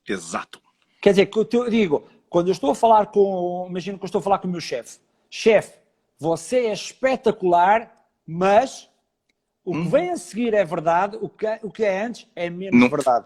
Exato. Quer dizer, que eu digo, quando eu estou a falar com, imagino que eu estou a falar com o meu chefe. Chefe, você é espetacular, mas o que vem a seguir é verdade, o que é antes é menos Não... verdade.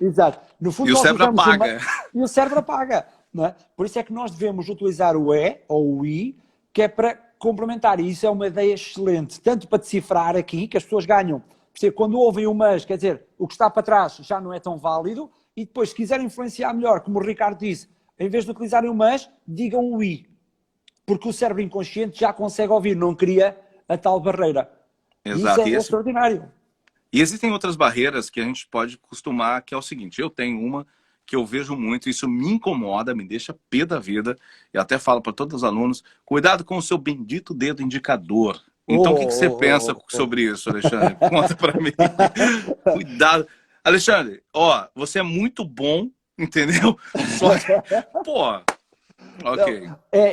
Exato. No fundo, E o nós cérebro usamos apaga. E o cérebro apaga. Não é? Por isso é que nós devemos utilizar o E ou o I, que é para complementar. E isso é uma ideia excelente, tanto para decifrar aqui, que as pessoas ganham. Porque quando ouvem o mas, quer dizer, o que está para trás já não é tão válido, e depois, se quiserem influenciar melhor, como o Ricardo disse, em vez de utilizarem o mas, digam o I. Porque o cérebro inconsciente já consegue ouvir, não cria a tal barreira. Exato. Isso é extraordinário. E existem outras barreiras que a gente pode costumar, que é o seguinte, eu tenho uma que eu vejo muito, isso me incomoda, me deixa pé da vida, e até falo para todos os alunos, cuidado com o seu bendito dedo indicador. Então, o que você pensa sobre isso, Alexandre? Conta para mim. Cuidado. Alexandre, ó, você é muito bom, entendeu? Só que, pô, ok.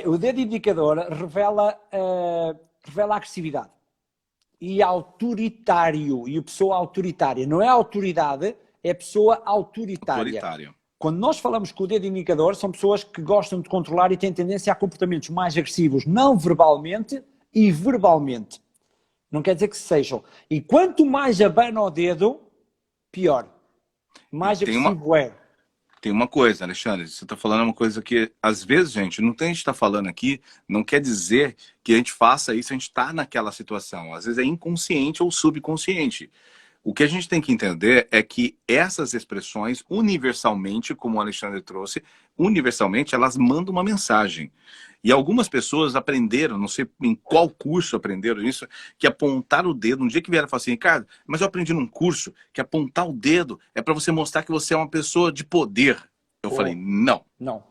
O dedo indicador revela a agressividade. E autoritário. E a pessoa autoritária. Não é autoridade, é pessoa autoritária. Quando nós falamos com o dedo indicador, são pessoas que gostam de controlar e têm tendência a comportamentos mais agressivos, não verbalmente e verbalmente. Não quer dizer que sejam. E quanto mais abana o dedo, pior. Mais agressivo é. Tem uma coisa, Alexandre, você está falando uma coisa que, às vezes, gente, não tem a gente está falando aqui, não quer dizer que a gente faça isso, a gente está naquela situação. Às vezes é inconsciente ou subconsciente. O que a gente tem que entender é que essas expressões, universalmente, como o Alexandre trouxe, universalmente, elas mandam uma mensagem. E algumas pessoas aprenderam, não sei em qual curso aprenderam isso, que apontar o dedo, um dia que vieram e falaram assim, Ricardo, mas eu aprendi num curso que apontar o dedo é para você mostrar que você é uma pessoa de poder. Eu falei, não. Não.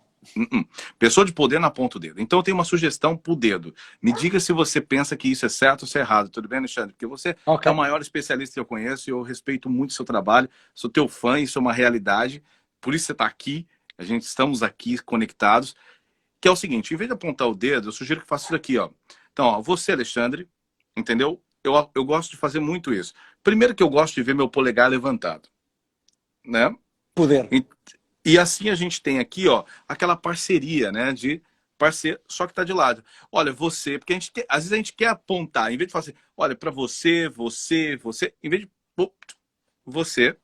Pessoa de poder não aponta o dedo. Então eu tenho uma sugestão pro dedo. Me diga se você pensa que isso é certo ou se é errado. Tudo bem, Alexandre? Porque você é o maior especialista que eu conheço e eu respeito muito o seu trabalho. Sou teu fã, isso é uma realidade. Por isso você está aqui. Estamos aqui conectados. Que é o seguinte, em vez de apontar o dedo, eu sugiro que faça isso aqui, ó. Então, ó, você, Alexandre, entendeu? Eu gosto de fazer muito isso. Primeiro que eu gosto de ver meu polegar levantado. Né? Poder. E assim a gente tem aqui, ó, aquela parceria, né, de parceiro, só que tá de lado. Olha, você, porque às vezes a gente quer apontar, em vez de falar assim, olha, para você, em vez de você,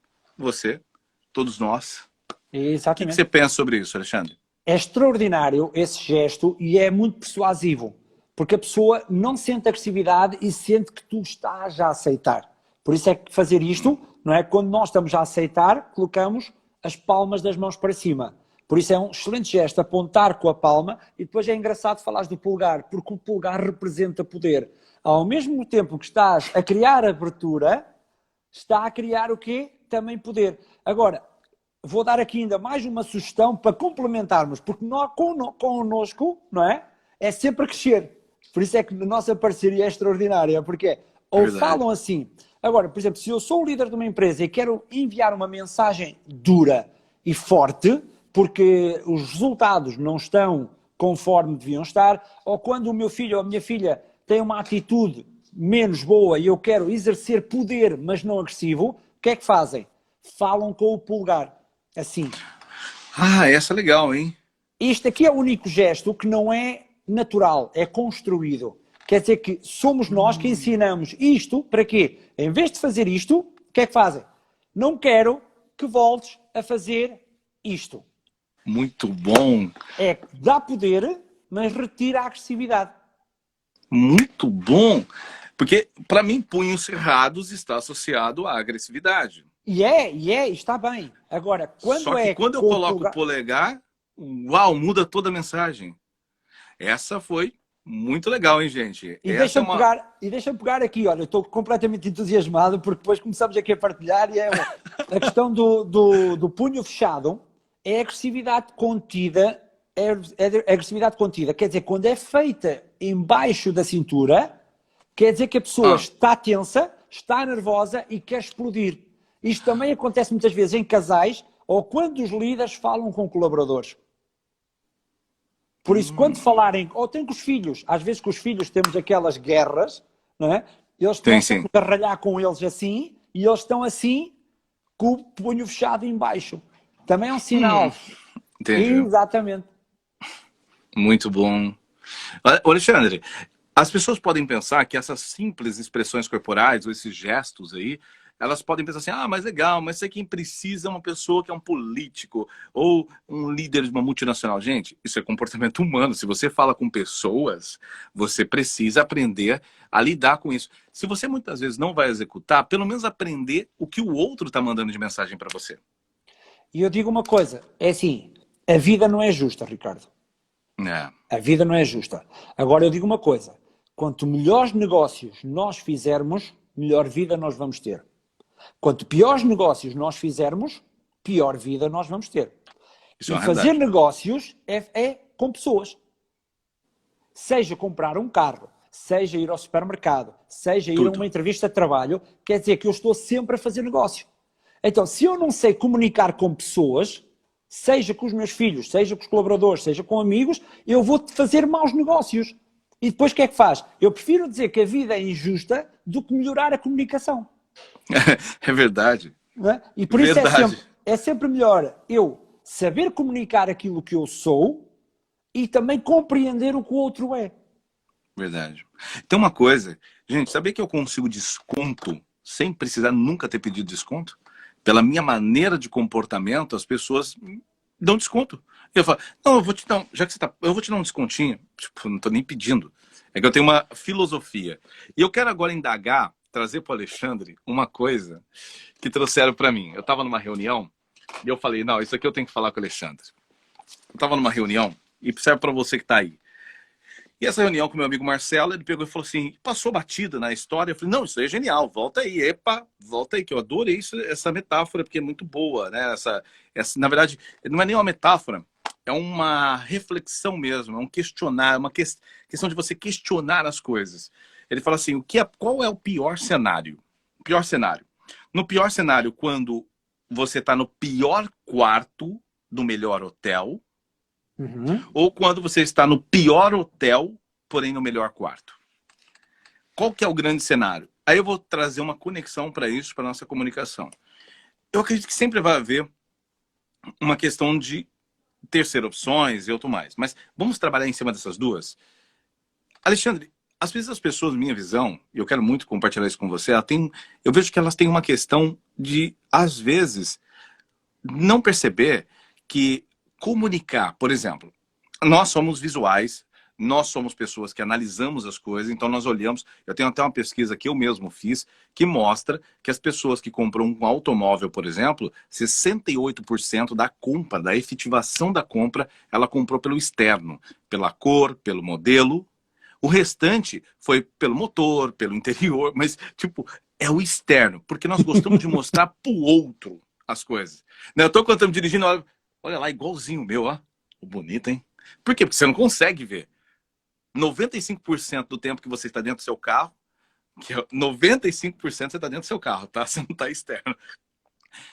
todos nós. Exatamente. O que você pensa sobre isso, Alexandre? É extraordinário esse gesto e é muito persuasivo, porque a pessoa não sente agressividade e sente que tu estás a aceitar. Por isso é que fazer isto, não é? Quando nós estamos a aceitar, colocamos as palmas das mãos para cima. Por isso é um excelente gesto apontar com a palma e depois é engraçado falares do polegar, porque o polegar representa poder. Ao mesmo tempo que estás a criar abertura, está a criar o quê? Também poder. Agora, vou dar aqui ainda mais uma sugestão para complementarmos, porque nós, connosco, não é? É sempre a crescer. Por isso é que a nossa parceria é extraordinária, porque ou falam assim. Agora, por exemplo, se eu sou o líder de uma empresa e quero enviar uma mensagem dura e forte, porque os resultados não estão conforme deviam estar, ou quando o meu filho ou a minha filha tem uma atitude menos boa e eu quero exercer poder, mas não agressivo, o que é que fazem? Falam com o polegar. Assim. Ah, essa é legal, hein? Isto aqui é o único gesto que não é natural, é construído. Quer dizer que somos nós que ensinamos isto para quê? Em vez de fazer isto, o que é que fazem? Não quero que voltes a fazer isto. Muito bom. É que dá poder, mas retira a agressividade. Muito bom. Porque, para mim, punhos cerrados está associado à agressividade. E está bem. Agora, quando eu coloco o polegar, uau, muda toda a mensagem. Essa foi muito legal, hein, gente? E deixa-me pegar aqui, olha, eu estou completamente entusiasmado porque depois começamos aqui a partilhar e a questão do punho fechado é agressividade contida, agressividade contida. Quer dizer, quando é feita embaixo da cintura, quer dizer que a pessoa está tensa, está nervosa e quer explodir. Isto também acontece muitas vezes em casais ou quando os líderes falam com colaboradores. Por isso, quando falarem, ou tem com os filhos, às vezes com os filhos temos aquelas guerras, não é? Sim, Nós sim. estamos a ralhar com eles assim, e eles estão assim, com o punho fechado em baixo. Também é um sinal. Entendi. Exatamente. Muito bom. Alexandre, as pessoas podem pensar que essas simples expressões corporais, ou esses gestos aí, elas podem pensar assim, ah, mas legal, mas quem precisa é uma pessoa que é um político ou um líder de uma multinacional. Gente, isso é comportamento humano. Se você fala com pessoas, você precisa aprender a lidar com isso. Se você muitas vezes não vai executar, pelo menos aprender o que o outro está mandando de mensagem para você. E eu digo uma coisa, é assim, a vida não é justa, Ricardo. É. A vida não é justa. Agora eu digo uma coisa, quanto melhores negócios nós fizermos, melhor vida nós vamos ter. Quanto piores negócios nós fizermos, pior vida nós vamos ter. Isso é E uma fazer realidade. negócios é com pessoas. Seja comprar um carro, seja ir ao supermercado, seja ir a Tudo. uma entrevista de trabalho, quer dizer que eu estou sempre a fazer negócio. Então, se eu não sei comunicar com pessoas, seja com os meus filhos, seja com os colaboradores, seja com amigos, eu vou fazer maus negócios. E depois o que é que faz? Eu prefiro dizer que a vida é injusta do que melhorar a comunicação. É verdade. Não é? E por isso Verdade. é sempre melhor eu saber comunicar aquilo que eu sou e também compreender o que o outro é. Verdade. Tem uma coisa, gente, sabia que eu consigo desconto sem precisar nunca ter pedido desconto? Pela minha maneira de comportamento, as pessoas dão desconto. Eu falo, não, eu vou te dar, já que você tá, eu vou te dar um descontinho. Tipo, não tô nem pedindo. É que eu tenho uma filosofia. E eu quero agora indagar, trazer para o Alexandre uma coisa que trouxeram para mim. Eu estava numa reunião e eu falei, não, isso aqui eu tenho que falar com o Alexandre. Eu estava numa reunião e serve para você que está aí. E essa reunião com meu amigo Marcelo, ele pegou e falou assim, passou batida na história. Eu falei, não, isso aí é genial, volta aí, epa, volta aí, que eu adorei isso, essa metáfora, porque é muito boa, né? Na verdade, não é nem uma metáfora, é uma reflexão mesmo, é um questionar, uma questão de você questionar as coisas. Ele fala assim, qual é o pior cenário? O pior cenário. No pior cenário, quando você está no pior quarto do melhor hotel, ou quando você está no pior hotel, porém no melhor quarto. Qual que é o grande cenário? Aí eu vou trazer uma conexão para isso, para nossa comunicação. Eu acredito que sempre vai haver uma questão de terceira opções e outro mais. Mas vamos trabalhar em cima dessas duas? Alexandre, às vezes as pessoas, minha visão, e eu quero muito compartilhar isso com você, eu vejo que elas têm uma questão de, às vezes, não perceber que comunicar, por exemplo, nós somos visuais, nós somos pessoas que analisamos as coisas, então nós olhamos, eu tenho até uma pesquisa que eu mesmo fiz, que mostra que as pessoas que compram um automóvel, por exemplo, 68% da compra, da efetivação da compra, ela comprou pelo externo, pela cor, pelo modelo. O restante foi pelo motor, pelo interior, mas, tipo, é o externo, porque nós gostamos de mostrar pro outro as coisas. Eu tô quando estamos dirigindo, olha lá, igualzinho o meu, ó. Bonito, hein? Por quê? Porque você não consegue ver. 95% do tempo que você está dentro do seu carro, que 95% você está dentro do seu carro, tá? Você não está externo.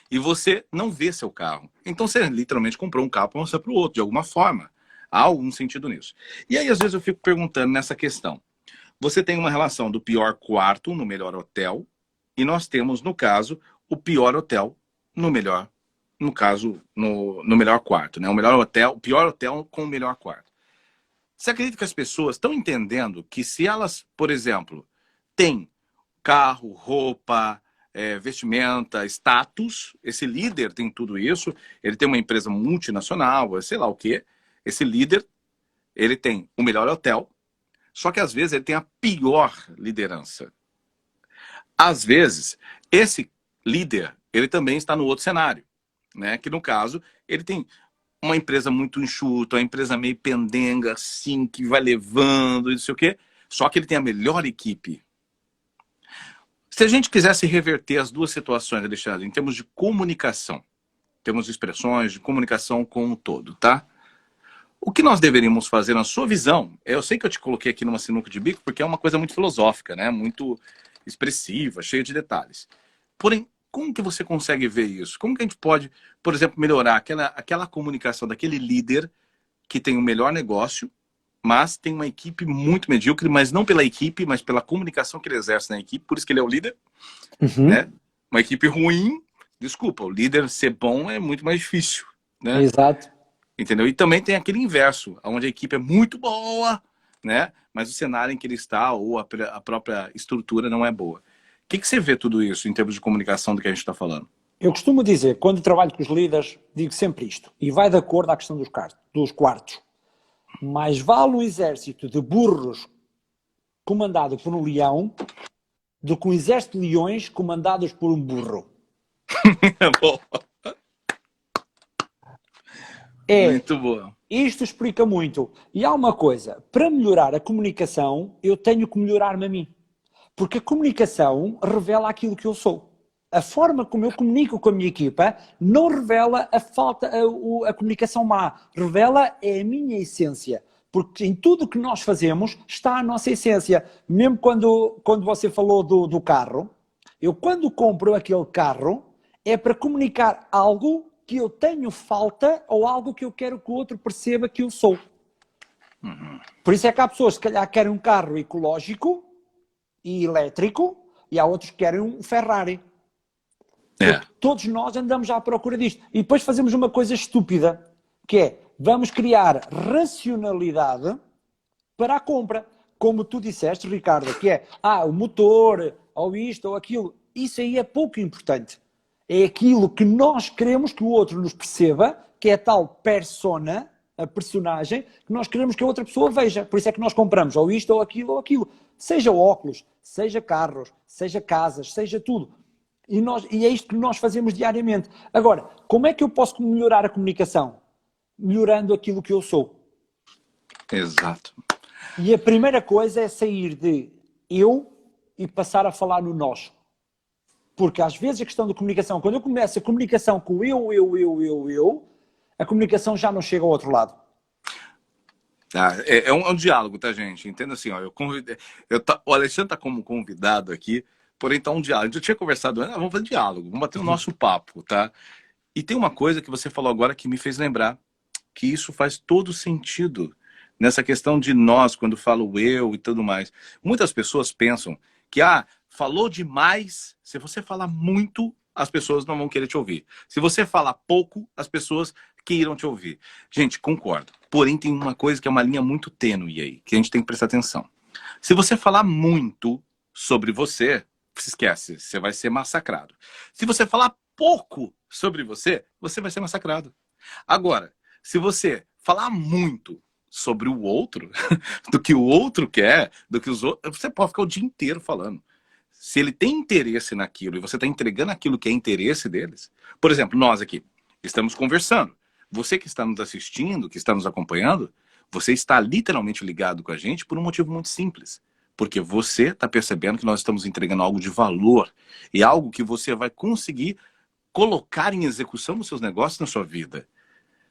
E você não vê seu carro. Então você literalmente comprou um carro para mostrar para o outro, de alguma forma. Há algum sentido nisso. E aí, às vezes, eu fico perguntando nessa questão. Você tem uma relação do pior quarto no melhor hotel, e nós temos, no caso, o pior hotel no melhor, no caso, no melhor quarto, né? O pior hotel com o melhor quarto. Você acredita que as pessoas estão entendendo que se elas, por exemplo, têm carro, roupa, vestimenta, status, esse líder tem tudo isso, ele tem uma empresa multinacional, sei lá o quê, esse líder, ele tem o melhor hotel, só que às vezes ele tem a pior liderança. Às vezes, esse líder, ele também está no outro cenário, né? Que no caso, ele tem uma empresa muito enxuta, uma empresa meio pendenga, assim, que vai levando, não sei o quê, só que ele tem a melhor equipe. Se a gente quisesse reverter as duas situações, Alexandre, em termos de comunicação, temos expressões de comunicação como um todo, tá? O que nós deveríamos fazer na sua visão, eu sei que eu te coloquei aqui numa sinuca de bico, porque é uma coisa muito filosófica, né? Muito expressiva, cheia de detalhes. Porém, Como que você consegue ver isso? Como que a gente pode, por exemplo, melhorar aquela comunicação daquele líder que tem o melhor negócio, mas tem uma equipe muito medíocre, mas não pela equipe, mas pela comunicação que ele exerce na equipe, por isso que ele é o líder, né? Uma equipe ruim, desculpa, o líder ser bom é muito mais difícil, né? Exato. Entendeu? E também tem aquele inverso, onde a equipe é muito boa, né? Mas o cenário em que ele está ou a própria estrutura não é boa. O que você vê tudo isso em termos de comunicação do que a gente está falando? Eu costumo dizer, quando trabalho com os líderes, digo sempre isto, e vai de acordo à questão dos quartos. Mais vale um exército de burros comandado por um leão do que um exército de leões comandados por um burro. Bom, muito boa. Isto explica muito. E há uma coisa, para melhorar a comunicação, eu tenho que melhorar-me a mim. Porque a comunicação revela aquilo que eu sou. A forma como eu comunico com a minha equipa não revela a comunicação má, revela a minha essência. Porque em tudo o que nós fazemos está a nossa essência. Mesmo quando você falou do carro, eu quando compro aquele carro é para comunicar algo que eu tenho falta ou algo que eu quero que o outro perceba que eu sou. Por isso é que há pessoas que se calhar querem um carro ecológico e elétrico e há outros que querem um Ferrari. Todos nós andamos à procura disto. E depois fazemos uma coisa estúpida, que é, vamos criar racionalidade para a compra. Como tu disseste, Ricardo, que é, o motor, ou isto, ou aquilo. Isso aí é pouco importante. É aquilo que nós queremos que o outro nos perceba, que é a tal persona, a personagem, que nós queremos que a outra pessoa veja. Por isso é que nós compramos ou isto, ou aquilo, ou aquilo. Seja óculos, seja carros, seja casas, seja tudo. E é isto que nós fazemos diariamente. Agora, como é que eu posso melhorar a comunicação? Melhorando aquilo que eu sou. Exato. E a primeira coisa é sair de eu e passar a falar no nós. Porque às vezes a questão da comunicação, quando eu começo a comunicação com eu, a comunicação já não chega ao outro lado. É um diálogo, tá, gente? Entenda assim, ó, o Alexandre está como convidado aqui, porém tá um diálogo. A gente tinha conversado, vamos fazer diálogo, vamos bater o nosso papo, tá? E tem uma coisa que você falou agora que me fez lembrar que isso faz todo sentido nessa questão de nós, quando falo eu e tudo mais. Muitas pessoas pensam que, falou demais, se você falar muito, as pessoas não vão querer te ouvir. Se você falar pouco, as pessoas queiram te ouvir. Gente, concordo. Porém, tem uma coisa que é uma linha muito tênue aí, que a gente tem que prestar atenção. Se você falar muito sobre você, se esquece, você vai ser massacrado. Se você falar pouco sobre você, você vai ser massacrado. Agora, se você falar muito sobre o outro, do que o outro quer, do que os outros, você pode ficar o dia inteiro falando. Se ele tem interesse naquilo e você está entregando aquilo que é interesse deles, por exemplo, nós aqui estamos conversando. Você que está nos assistindo, que está nos acompanhando, você está literalmente ligado com a gente por um motivo muito simples. Porque você está percebendo que nós estamos entregando algo de valor e algo que você vai conseguir colocar em execução nos seus negócios, na sua vida.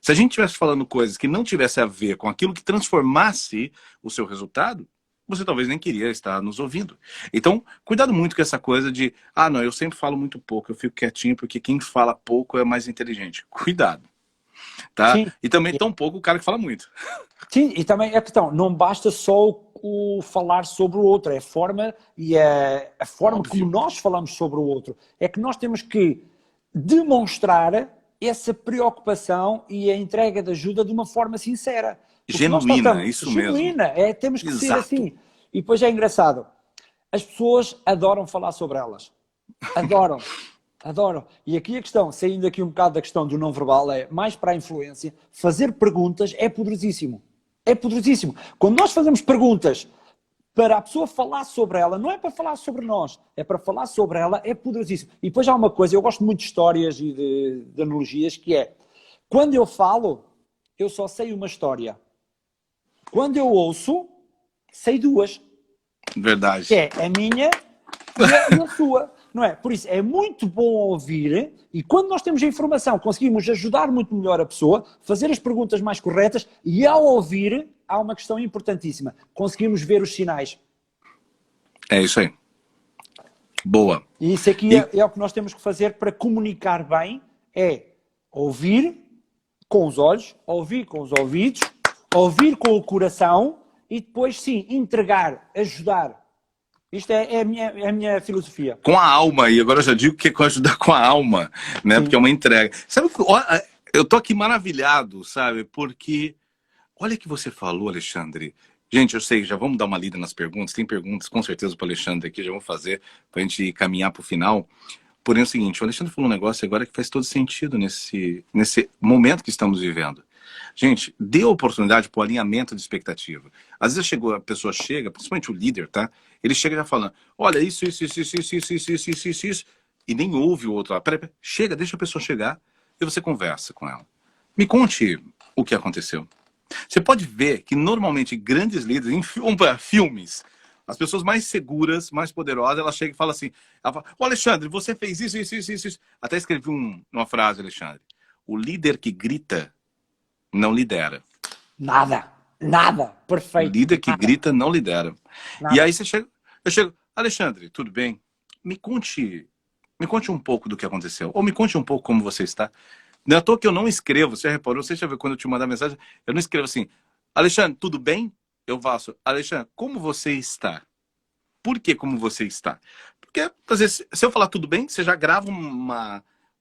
Se a gente estivesse falando coisas que não tivesse a ver com aquilo que transformasse o seu resultado, você talvez nem queria estar nos ouvindo. Então, cuidado muito com essa coisa de, não, eu sempre falo muito pouco, eu fico quietinho porque quem fala pouco é mais inteligente. Cuidado. Tá? Sim. E também tão pouco o cara que fala muito. Sim, e também é questão, não basta só o falar sobre o outro, é a forma e a forma Óbvio. como nós falamos sobre o outro. É que nós temos que demonstrar essa preocupação e a entrega de ajuda de uma forma sincera. Porque genuína, isso genuína, mesmo. Temos que ser Exato. assim. E depois é engraçado, as pessoas adoram falar sobre elas. Adoram. Adoram. E aqui a questão, saindo aqui um bocado da questão do não verbal, é mais para a influência, fazer perguntas é poderosíssimo. É poderosíssimo. Quando nós fazemos perguntas para a pessoa falar sobre ela, não é para falar sobre nós, é para falar sobre ela, é poderosíssimo. E depois há uma coisa, eu gosto muito de histórias e de analogias, que é, quando eu falo, eu só sei uma história. Quando eu ouço, sei duas. Verdade. Que é a minha e a sua. Não é? Por isso, é muito bom ouvir e quando nós temos a informação, conseguimos ajudar muito melhor a pessoa, fazer as perguntas mais corretas e ao ouvir, há uma questão importantíssima. Conseguimos ver os sinais. É isso aí. Boa. E isso aqui E é o que nós temos que fazer para comunicar bem, é ouvir com os olhos, ouvir com os ouvidos, ouvir com o coração e depois, sim, entregar, ajudar. Isto é a minha filosofia. com a alma, e agora eu já digo que é com ajudar com a alma, né? Porque é Sim. uma entrega. Sabe, eu tô aqui maravilhado, sabe? Porque olha o que você falou, Alexandre. Gente, eu sei, já vamos dar uma lida nas perguntas. Tem perguntas com certeza para o Alexandre aqui, já vou fazer para a gente caminhar para o final. Porém, é o seguinte, o Alexandre falou um negócio agora que faz todo sentido nesse momento que estamos vivendo. Gente, dê oportunidade para o alinhamento de expectativa. Às vezes a pessoa chega, principalmente o líder, tá? Ele chega já falando, olha, isso, e nem ouve o outro. Peraí, chega, deixa a pessoa chegar e você conversa com ela. Me conte o que aconteceu. Você pode ver que normalmente grandes líderes, em filmes, as pessoas mais seguras, mais poderosas, ela chega e fala assim, ela fala, ô Alexandre, você fez isso. Até escrevi uma frase, Alexandre. O líder que grita não lidera. Nada. O Perfeito. líder que Nada. grita não lidera. E Nada. aí eu chego, Alexandre, tudo bem? Me conte um pouco do que aconteceu. Ou me conte um pouco como você está. Não é à toa que eu não escrevo, você reparou, você já viu quando eu te mandar mensagem, eu não escrevo assim, Alexandre, tudo bem? Eu faço, Alexandre, como você está? Por que como você está? Porque, às vezes, se eu falar tudo bem, você já grava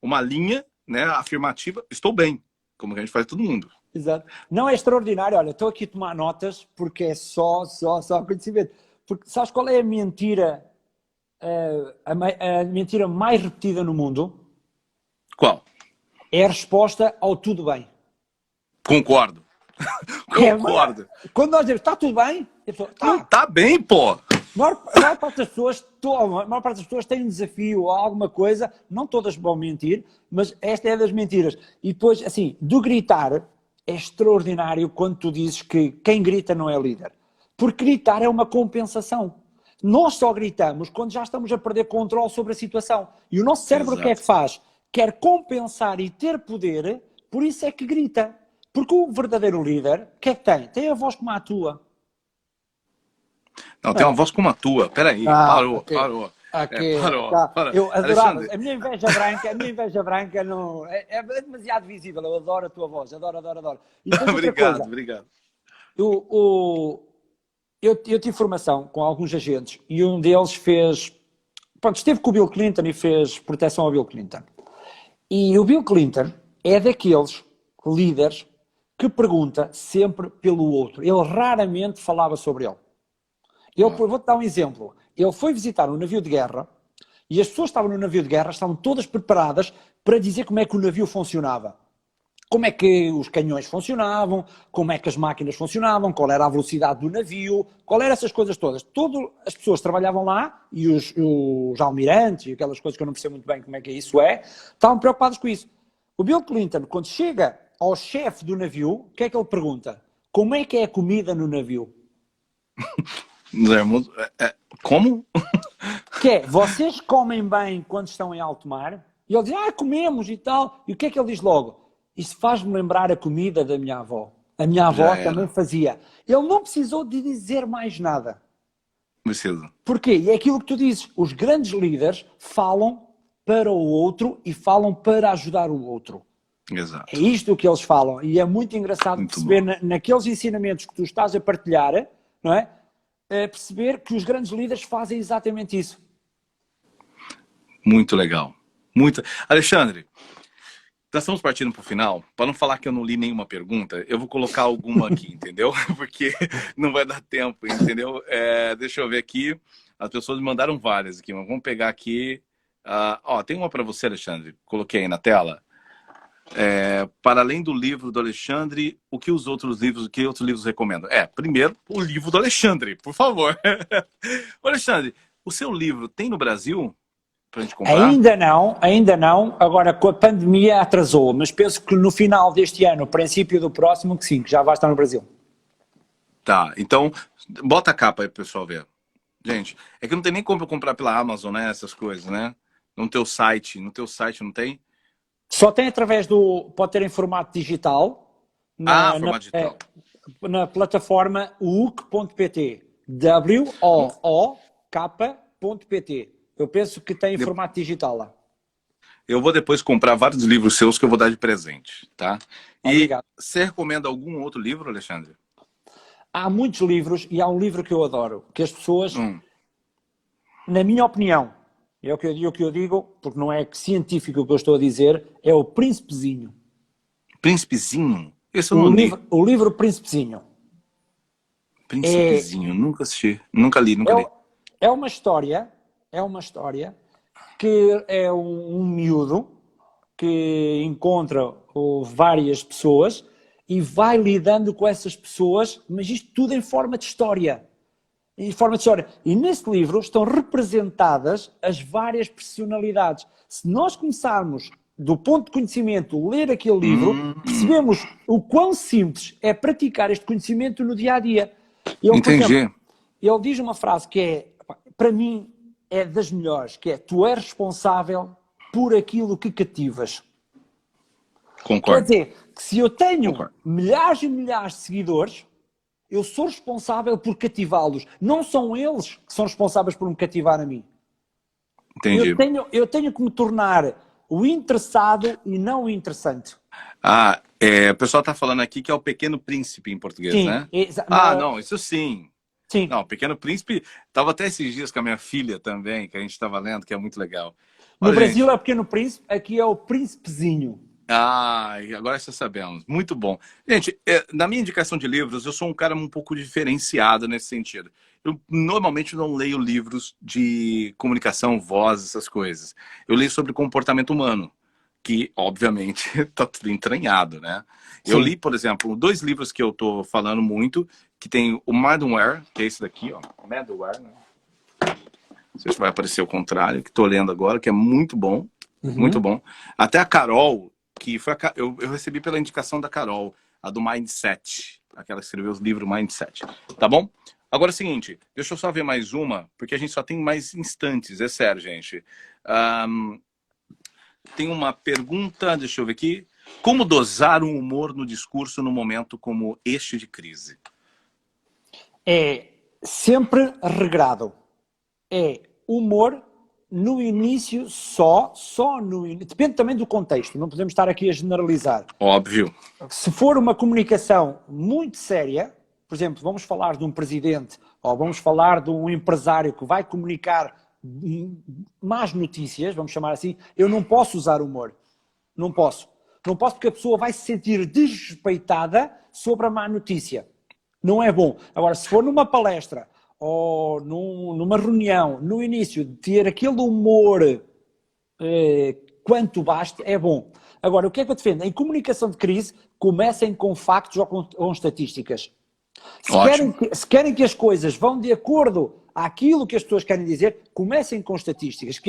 uma linha, né, afirmativa, estou bem, como a gente faz todo mundo. Exato. Não é extraordinário, olha, estou aqui a tomar notas porque é só conhecimento. Porque sabes qual é a mentira, a mentira mais repetida no mundo? Qual? É a resposta ao tudo bem. Concordo. Concordo. Quando nós dizemos, está tudo bem? Não tá bem, pô. A maior parte das pessoas, a maior parte das pessoas tem um desafio ou alguma coisa, não todas vão mentir, mas esta é das mentiras. E depois, assim, do gritar, é extraordinário quando tu dizes que quem grita não é líder. Porque gritar é uma compensação. Nós só gritamos quando já estamos a perder controle sobre a situação. E o nosso cérebro o que é que faz? Quer compensar e ter poder, por isso é que grita. Porque o verdadeiro líder, o que é que tem? Tem a voz como a tua. Não, tem uma voz como a tua. Peraí, parou. Parou. Parou. Eu adorava. Alexandre. A minha inveja branca não, é demasiado visível. Eu adoro a tua voz. Adoro. E depois outra coisa. Obrigado. Eu tive formação com alguns agentes e um deles esteve com o Bill Clinton e fez proteção ao Bill Clinton. E o Bill Clinton é daqueles líderes que pergunta sempre pelo outro. Ele raramente falava sobre ele. Vou-te dar um exemplo. Ele foi visitar um navio de guerra e as pessoas que estavam no navio de guerra estavam todas preparadas para dizer como é que o navio funcionava. Como é que os canhões funcionavam, como é que as máquinas funcionavam, qual era a velocidade do navio, qual eram essas coisas todas. Todas as pessoas trabalhavam lá e os almirantes e aquelas coisas que eu não percebo muito bem como é que isso é, estavam preocupados com isso. O Bill Clinton, quando chega ao chefe do navio, o que é que ele pergunta? Como é que é a comida no navio? Como? Que é, vocês comem bem quando estão em alto mar? E ele diz, comemos e tal. E o que é que ele diz logo? Isso faz-me lembrar a comida da minha avó. A minha avó também fazia. Ele não precisou de dizer mais nada. Preciso. Porquê? E é aquilo que tu dizes. Os grandes líderes falam para o outro e falam para ajudar o outro. Exato. É isto que eles falam. E é muito engraçado perceber naqueles ensinamentos que tu estás a partilhar, não é? Perceber que os grandes líderes fazem exatamente isso. Muito legal. Alexandre, nós estamos partindo para o final. Para não falar que eu não li nenhuma pergunta, eu vou colocar alguma aqui, entendeu? Porque não vai dar tempo, entendeu? Deixa eu ver aqui. As pessoas me mandaram várias aqui, mas vamos pegar aqui. Tem uma para você, Alexandre. Coloquei aí na tela. Para além do livro do Alexandre, o que outros livros recomendam? Primeiro, o livro do Alexandre, por favor. Alexandre, o seu livro tem no Brasil pra gente comprar? Ainda não. Agora, com a pandemia atrasou, mas penso que no final deste ano, princípio do próximo, que sim, que já vai estar no Brasil. Tá, então, bota a capa aí pro pessoal ver. Gente, é que não tem nem como eu comprar pela Amazon, né, essas coisas, né? No teu site não tem? Só tem através pode ter em formato digital. Formato digital. Na plataforma wook.pt. WOOK.pt. Eu penso que tem em formato digital lá. Eu vou depois comprar vários livros seus que eu vou dar de presente, tá? E Obrigado. você recomenda algum outro livro, Alexandre? Há muitos livros e há um livro que eu adoro, que as pessoas, Hum, na minha opinião, é o que eu digo, porque não é científico o que eu estou a dizer, é o Príncipezinho. Príncipezinho? Esse eu não li. O livro Príncipezinho. É, Príncipezinho, nunca assisti. Nunca li, nunca li. é uma história, que é um miúdo que encontra várias pessoas e vai lidando com essas pessoas, mas isto tudo em forma de história. Em forma de história. E nesse livro estão representadas as várias personalidades. Se nós começarmos, do ponto de conhecimento, ler aquele livro, percebemos o quão simples é praticar este conhecimento no dia a dia. Ele, por Entendi. exemplo, ele diz uma frase que é, para mim, é das melhores, que é: tu és responsável por aquilo que cativas. Quer Concordo. dizer, que se eu tenho Concordo. milhares e milhares de seguidores, eu sou responsável por cativá-los. Não são eles que são responsáveis por me cativar a mim. Entendi. Eu tenho que me tornar o interessado e não o interessante. O pessoal tá falando aqui que é o Pequeno Príncipe em português, Sim, né? mas, Não, isso sim. sim. Não, Pequeno Príncipe, tava até esses dias com a minha filha também, que a gente estava lendo, que é muito legal. No Olha, Brasil gente, é o Pequeno Príncipe, aqui é o Príncipezinho. agora já sabemos. Muito bom. Gente, na minha indicação de livros, eu sou um cara um pouco diferenciado nesse sentido. Eu normalmente não leio livros de comunicação, voz, essas coisas. Eu leio sobre comportamento humano, que, obviamente, está tudo entranhado, né? Eu Sim. li, por exemplo, 2 livros que eu tô falando muito, que tem o Madware, que é esse daqui, ó. Madware, né? Não sei se vai aparecer o contrário, que estou lendo agora, que é muito bom. Muito bom. Até a Carol, que foi eu recebi pela indicação da Carol, a do Mindset. Aquela que escreveu os livros Mindset. Tá bom? Agora é o seguinte, deixa eu só ver mais uma, porque a gente só tem mais instantes, é sério, gente. Tem uma pergunta, deixa eu ver aqui. Como dosar o humor no discurso num momento como este de crise? É sempre regrado. É humor no início só no início. Depende também do contexto, não podemos estar aqui a generalizar. Óbvio. Se for uma comunicação muito séria, por exemplo, vamos falar de um presidente ou vamos falar de um empresário que vai comunicar más notícias, vamos chamar assim, eu não posso usar humor. Não posso. Não posso porque a pessoa vai se sentir desrespeitada sobre a má notícia. Não é bom. Agora, se for numa palestra ou numa reunião, no início, ter aquele humor quanto basta, é bom. Agora, o que é que eu defendo? Em comunicação de crise, comecem com factos ou com estatísticas. Se querem que as coisas vão de acordo àquilo que as pessoas querem dizer, comecem com estatísticas,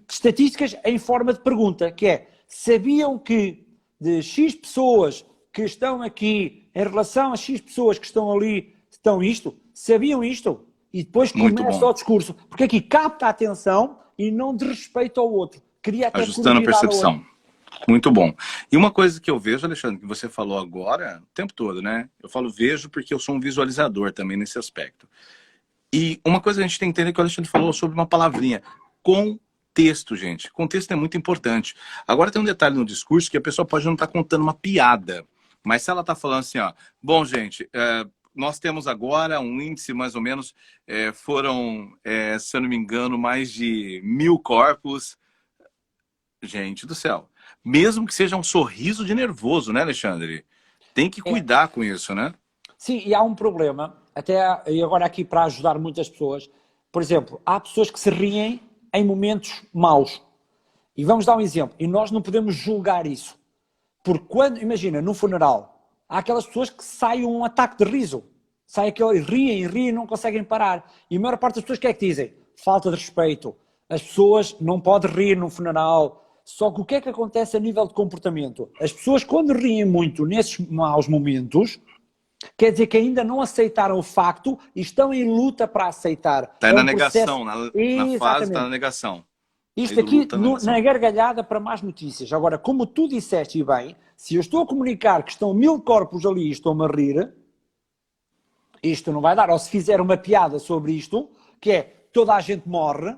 estatísticas em forma de pergunta, que é: sabiam que de X pessoas que estão aqui, em relação a X pessoas que estão ali, estão isto? Sabiam isto? E depois começa o discurso. Porque aqui capta a atenção e não desrespeita ao outro. Cria até ajustando a curiosidade ao percepção. outro. Muito bom. E uma coisa que eu vejo, Alexandre, que você falou agora, o tempo todo, né? Eu falo vejo porque eu sou um visualizador também nesse aspecto. E uma coisa que a gente tem que entender que o Alexandre falou sobre uma palavrinha. Contexto, gente. Contexto é muito importante. Agora tem um detalhe no discurso que a pessoa pode não estar contando uma piada. Mas se ela está falando assim, ó, bom, gente, nós temos agora um índice mais ou menos, foram, se eu não me engano, mais de 1000 corpos. Gente do céu. Mesmo que seja um sorriso de nervoso, né, Alexandre? Tem que cuidar com isso, né? Sim, e há um problema, e agora aqui para ajudar muitas pessoas. Por exemplo, há pessoas que se riem em momentos maus. E vamos dar um exemplo. E nós não podemos julgar isso. Porque quando, imagina, num funeral, há aquelas pessoas que saem um ataque de riso. Sai aquele, riem e não conseguem parar. E a maior parte das pessoas, o que é que dizem? Falta de respeito. As pessoas não podem rir num funeral. Só que o que é que acontece a nível de comportamento? As pessoas, quando riem muito nesses maus momentos, quer dizer que ainda não aceitaram o facto e estão em luta para aceitar. Está na negação, na fase está na negação. Isto aqui, na gargalhada para más notícias. Agora, como tu disseste bem, se eu estou a comunicar que estão 1000 corpos ali e estou-me a rir, isto não vai dar. Ou se fizer uma piada sobre isto, que é toda a gente morre,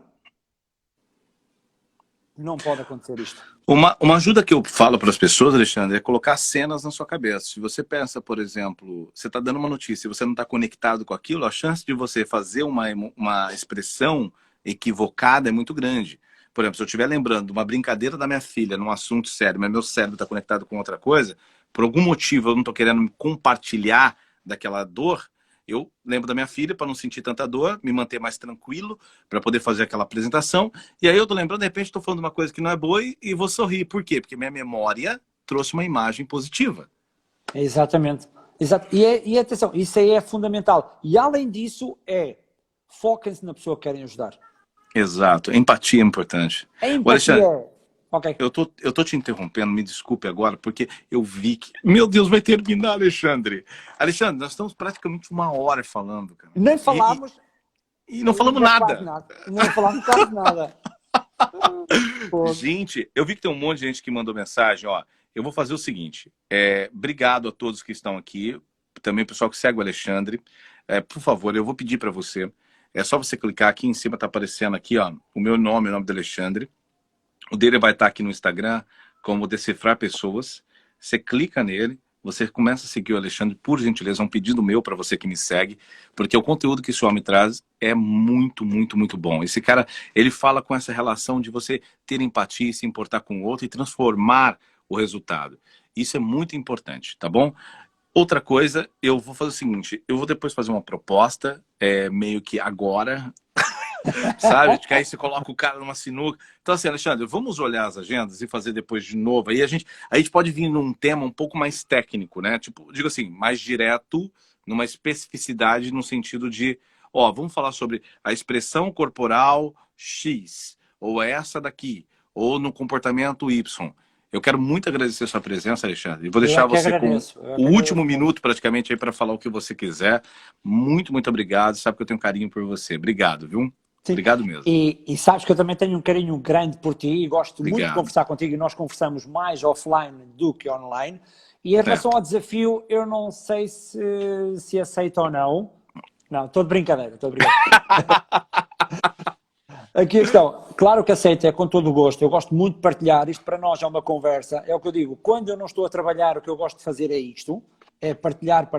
não pode acontecer isto. Uma ajuda que eu falo para as pessoas, Alexandre, é colocar cenas na sua cabeça. Se você pensa, por exemplo, você está dando uma notícia e você não está conectado com aquilo, a chance de você fazer uma expressão equivocada é muito grande. Por exemplo, se eu estiver lembrando de uma brincadeira da minha filha num assunto sério, mas meu cérebro está conectado com outra coisa, por algum motivo eu não estou querendo compartilhar daquela dor, eu lembro da minha filha para não sentir tanta dor, me manter mais tranquilo, para poder fazer aquela apresentação. E aí eu tô lembrando, de repente estou falando uma coisa que não é boa e vou sorrir. Por quê? Porque minha memória trouxe uma imagem positiva. Exatamente. Exato. E atenção, isso aí é fundamental. E além disso, foquem-se na pessoa que querem ajudar. Exato. Empatia é importante. A O Alexandre, empatia. Ok. eu tô te interrompendo, me desculpe agora, porque eu vi que... Meu Deus, vai terminar, Alexandre. Alexandre, nós estamos praticamente 1 hora falando, cara. Nem falámos. E não falamos nada. Não falámos quase nada. Gente, eu vi que tem um monte de gente que mandou mensagem, ó. Eu vou fazer o seguinte, obrigado a todos que estão aqui, também o pessoal que segue o Alexandre. Por favor, eu vou pedir para você, é só você clicar aqui em cima, tá aparecendo aqui, ó, o meu nome, o nome do Alexandre. O dele vai estar aqui no Instagram, como Decifrar Pessoas. Você clica nele, você começa a seguir o Alexandre, por gentileza, é um pedido meu para você que me segue, porque o conteúdo que esse homem traz é muito, muito, muito bom. Esse cara, ele fala com essa relação de você ter empatia, se importar com o outro e transformar o resultado. Isso é muito importante, tá bom? Outra coisa, eu vou fazer o seguinte, eu vou depois fazer uma proposta, meio que agora, sabe? Que aí você coloca o cara numa sinuca. Então assim, Alexandre, vamos olhar as agendas e fazer depois de novo. Aí a gente pode vir num tema um pouco mais técnico, né? Tipo, digo assim, mais direto, numa especificidade no sentido de, ó, vamos falar sobre a expressão corporal X, ou essa daqui, ou no comportamento Y. Eu quero muito agradecer a sua presença, Alexandre. E vou deixar você com o último minuto, praticamente, aí para falar o que você quiser. Muito, muito obrigado. Sabe que eu tenho um carinho por você. Obrigado, viu? Sim. Obrigado mesmo. E sabes que eu também tenho um carinho grande por ti e gosto muito de conversar contigo, e nós conversamos mais offline do que online. E em relação ao desafio, eu não sei se aceito ou não. Não, estou de brincadeira, estou de brincadeira. Aqui a questão, claro que aceito, é com todo o gosto, eu gosto muito de partilhar, isto para nós é uma conversa, é o que eu digo, quando eu não estou a trabalhar, o que eu gosto de fazer é isto, é partilhar,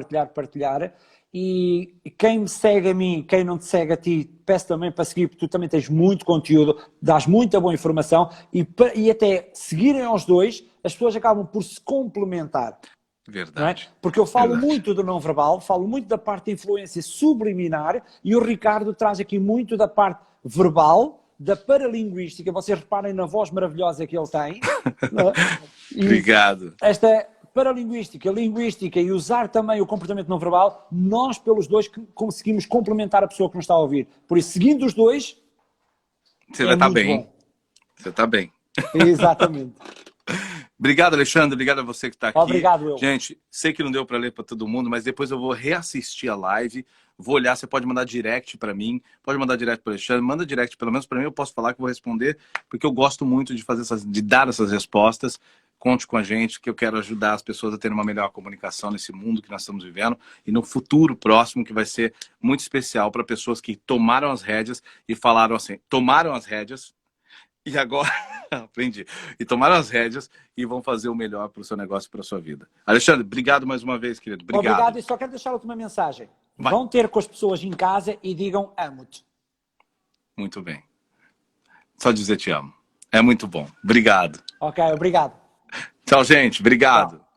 e quem me segue a mim, quem não te segue a ti, peço também para seguir, porque tu também tens muito conteúdo, dás muita boa informação, e até seguirem aos dois, as pessoas acabam por se complementar. Verdade. Não é? Porque eu falo muito do não verbal, falo muito da parte de influência subliminar, e o Ricardo traz aqui muito da parte verbal, da paralinguística. Vocês reparem na voz maravilhosa que ele tem. Obrigado. Esta paralinguística, linguística e usar também o comportamento não verbal, nós pelos dois conseguimos complementar a pessoa que nos está a ouvir. Por isso, seguindo os dois, você vai estar bem. Você está bem. Exatamente. Obrigado, Alexandre. Obrigado a você que está aqui. Obrigado, eu. Gente, sei que não deu para ler para todo mundo, mas depois eu vou reassistir a live, vou olhar, você pode mandar direct para mim, pode mandar direct para o Alexandre, manda direct, pelo menos para mim, eu posso falar que eu vou responder, porque eu gosto muito de de dar essas respostas. Conte com a gente, que eu quero ajudar as pessoas a terem uma melhor comunicação nesse mundo que nós estamos vivendo e no futuro próximo, que vai ser muito especial para pessoas que tomaram as rédeas e falaram assim, tomaram as rédeas e agora... Aprendi. E tomaram as rédeas e vão fazer o melhor para o seu negócio e para a sua vida. Alexandre, obrigado mais uma vez, querido. Obrigado. E só quero deixar a última mensagem. Vai. Vão ter com as pessoas em casa e digam amo-te. Muito bem. Só dizer te amo. É muito bom. Obrigado. Ok, obrigado. Tchau, gente. Obrigado. Tchau.